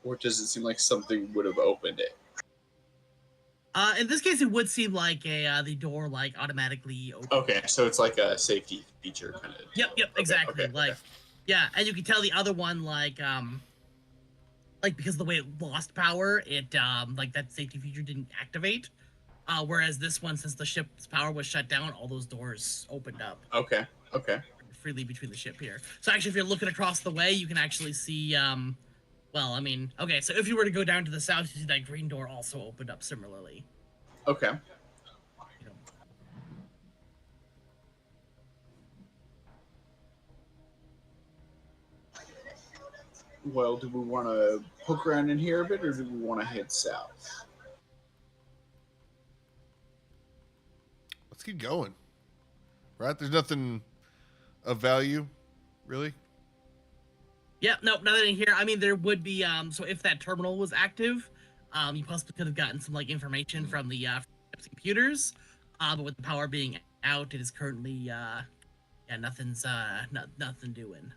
Or does it seem like something would have opened it? In this case, it would seem like the door like automatically opens. Okay, so it's like a safety feature kind of. Yep, Okay, exactly. okay, Like, okay. yeah, and you can tell the other one like because of the way it lost power, it like that safety feature didn't activate. Whereas this one, since the ship's power was shut down, all those doors opened up Okay, okay. freely between the ship here. So actually, if you're looking across the way, you can actually see. Well, I mean, okay, so if you were to go down to the south, you see that green door also opened up similarly. Okay. You know. Well, do we want to poke around in here a bit, or do we want to head south? Let's keep going. Right? There's nothing of value, really. Yeah, no, nothing in here. I mean, there would be so if that terminal was active, you possibly could have gotten some like information from the computers. But with the power being out, it is currently yeah, nothing's nothing doing.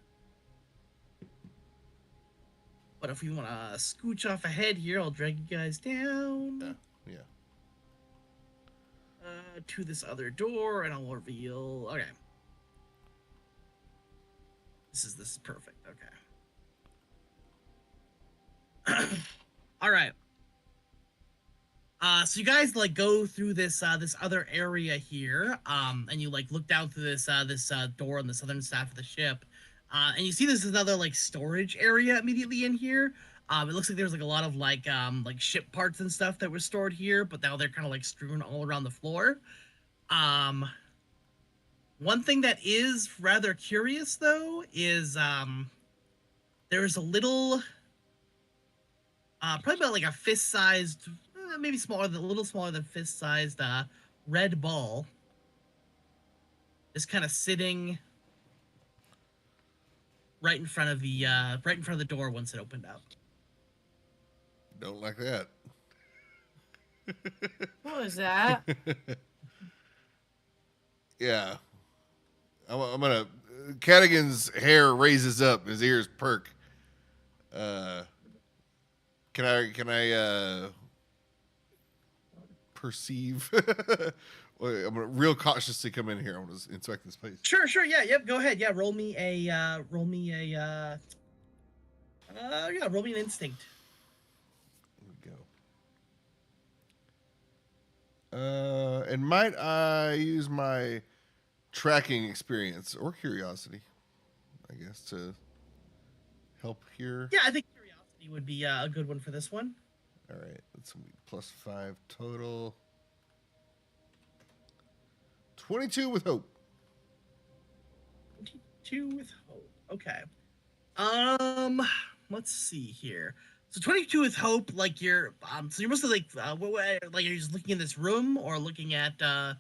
But if we want to scooch off ahead here, I'll drag you guys down Yeah. to this other door, and I'll reveal. Okay, this is perfect. Okay. All right. So you guys like go through this this other area here, and you like look down through this door on the southern staff of the ship, and you see there's another like storage area immediately in here. It looks like there's like a lot of like ship parts and stuff that were stored here, but now they're kind of like strewn all around the floor. One thing that is rather curious though is there's a little probably about like a fist-sized, maybe smaller than a little smaller than fist-sized red ball, just kind of sitting right in front of the door once it opened up. Don't like that. What was that? Yeah. I'm gonna. Catigan's hair raises up. His ears perk. Can I perceive? Wait, I'm gonna real cautiously come in here. I'm gonna inspect this place. Sure, yeah, yep, go ahead. Yeah, roll me an instinct. There we go. And might I use my tracking experience or curiosity, I guess, to help here? Yeah, I think curiosity would be a good one for this one. All right, that's gonna be +5 total. 22 with hope. 22 with hope. Okay. Let's see here. So 22 with hope, like you're so you're mostly like like you're just looking in this room or looking at I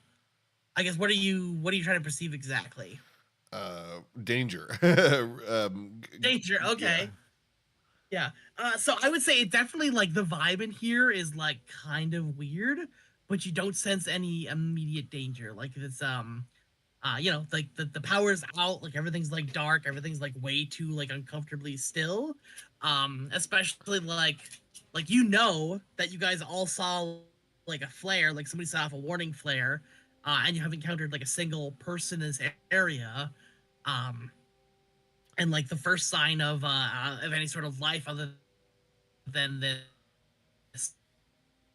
guess what are you trying to perceive exactly? Danger. Danger, okay. Yeah. So I would say it definitely like the vibe in here is like kind of weird, but you don't sense any immediate danger. Like it's you know, like the power's out, like everything's like dark, everything's like way too like uncomfortably still. Especially like you know that you guys all saw like a flare, like somebody set off a warning flare, and you have encountered like a single person in this area. And like the first sign of any sort of life other than this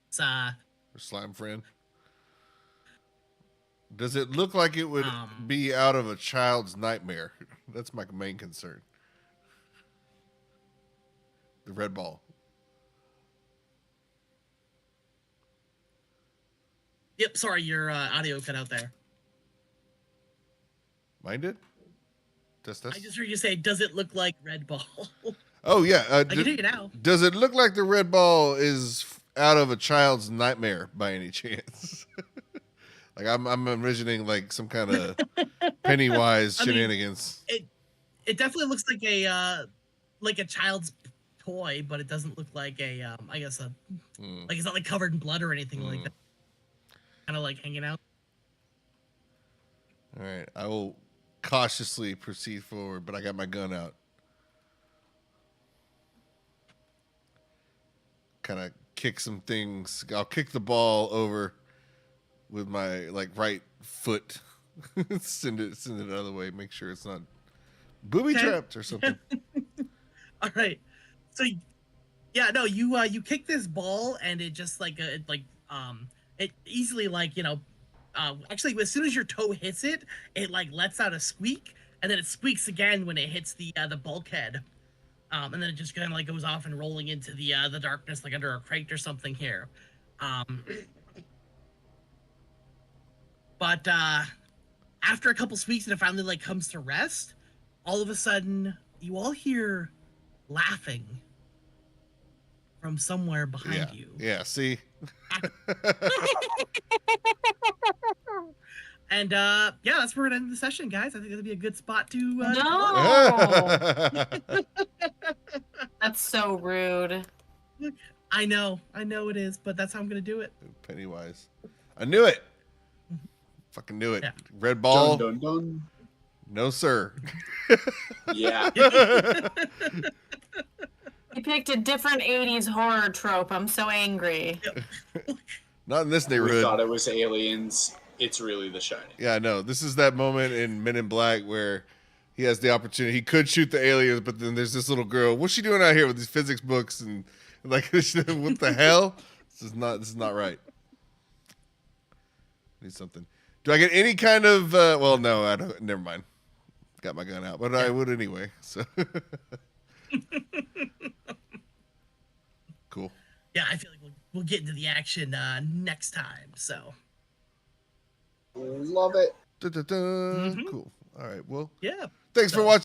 slime friend. Does it look like it would be out of a child's nightmare? That's my main concern. The red ball. Yep, sorry, your audio cut out there. Mine did? Test. I just heard you say, does it look like red ball? Oh, yeah. I can hear you now. Does it look like the red ball is out of a child's nightmare by any chance? Like I'm envisioning like some kind of Pennywise shenanigans. It definitely looks like a child's toy, but it doesn't look like a I guess like it's not like covered in blood or anything like that. Kind of like hanging out. All right, I will cautiously proceed forward, but I got my gun out. Kind of kick some things. I'll kick the ball over with my like right foot. send it out of the way. Make sure it's not booby trapped or something. All right. So yeah, no, you kick this ball and it just like it easily like, you know, actually as soon as your toe hits it, it like lets out a squeak and then it squeaks again when it hits the bulkhead. And then it just kind of like goes off and rolling into the darkness like under a crate or something here. But after a couple squeaks and it finally like comes to rest, all of a sudden you all hear laughing from somewhere behind you. Yeah, see? And yeah, that's where we're gonna end the session, guys. I think that'd be a good spot to No. That's so rude. I know it is, but that's how I'm gonna do it. Pennywise. I knew it. Fucking knew it. Yeah. Red ball. Dun, dun, dun. No, sir. Yeah. You picked a different 80s horror trope. I'm so angry. Not in this We neighborhood. thought it was aliens. It's really The Shining. Yeah, I know. This is that moment in Men in Black where he has the opportunity. He could shoot the aliens, but then there's this little girl. What's she doing out here with these physics books and like what the hell? This is not right. Need something. Do I get any kind of well, no, I don't. Never mind. Got my gun out, but I would anyway. So cool. Yeah, I feel like we'll get into the action next time. So Love it. Cool. All right. Well, yeah. thanks for watching.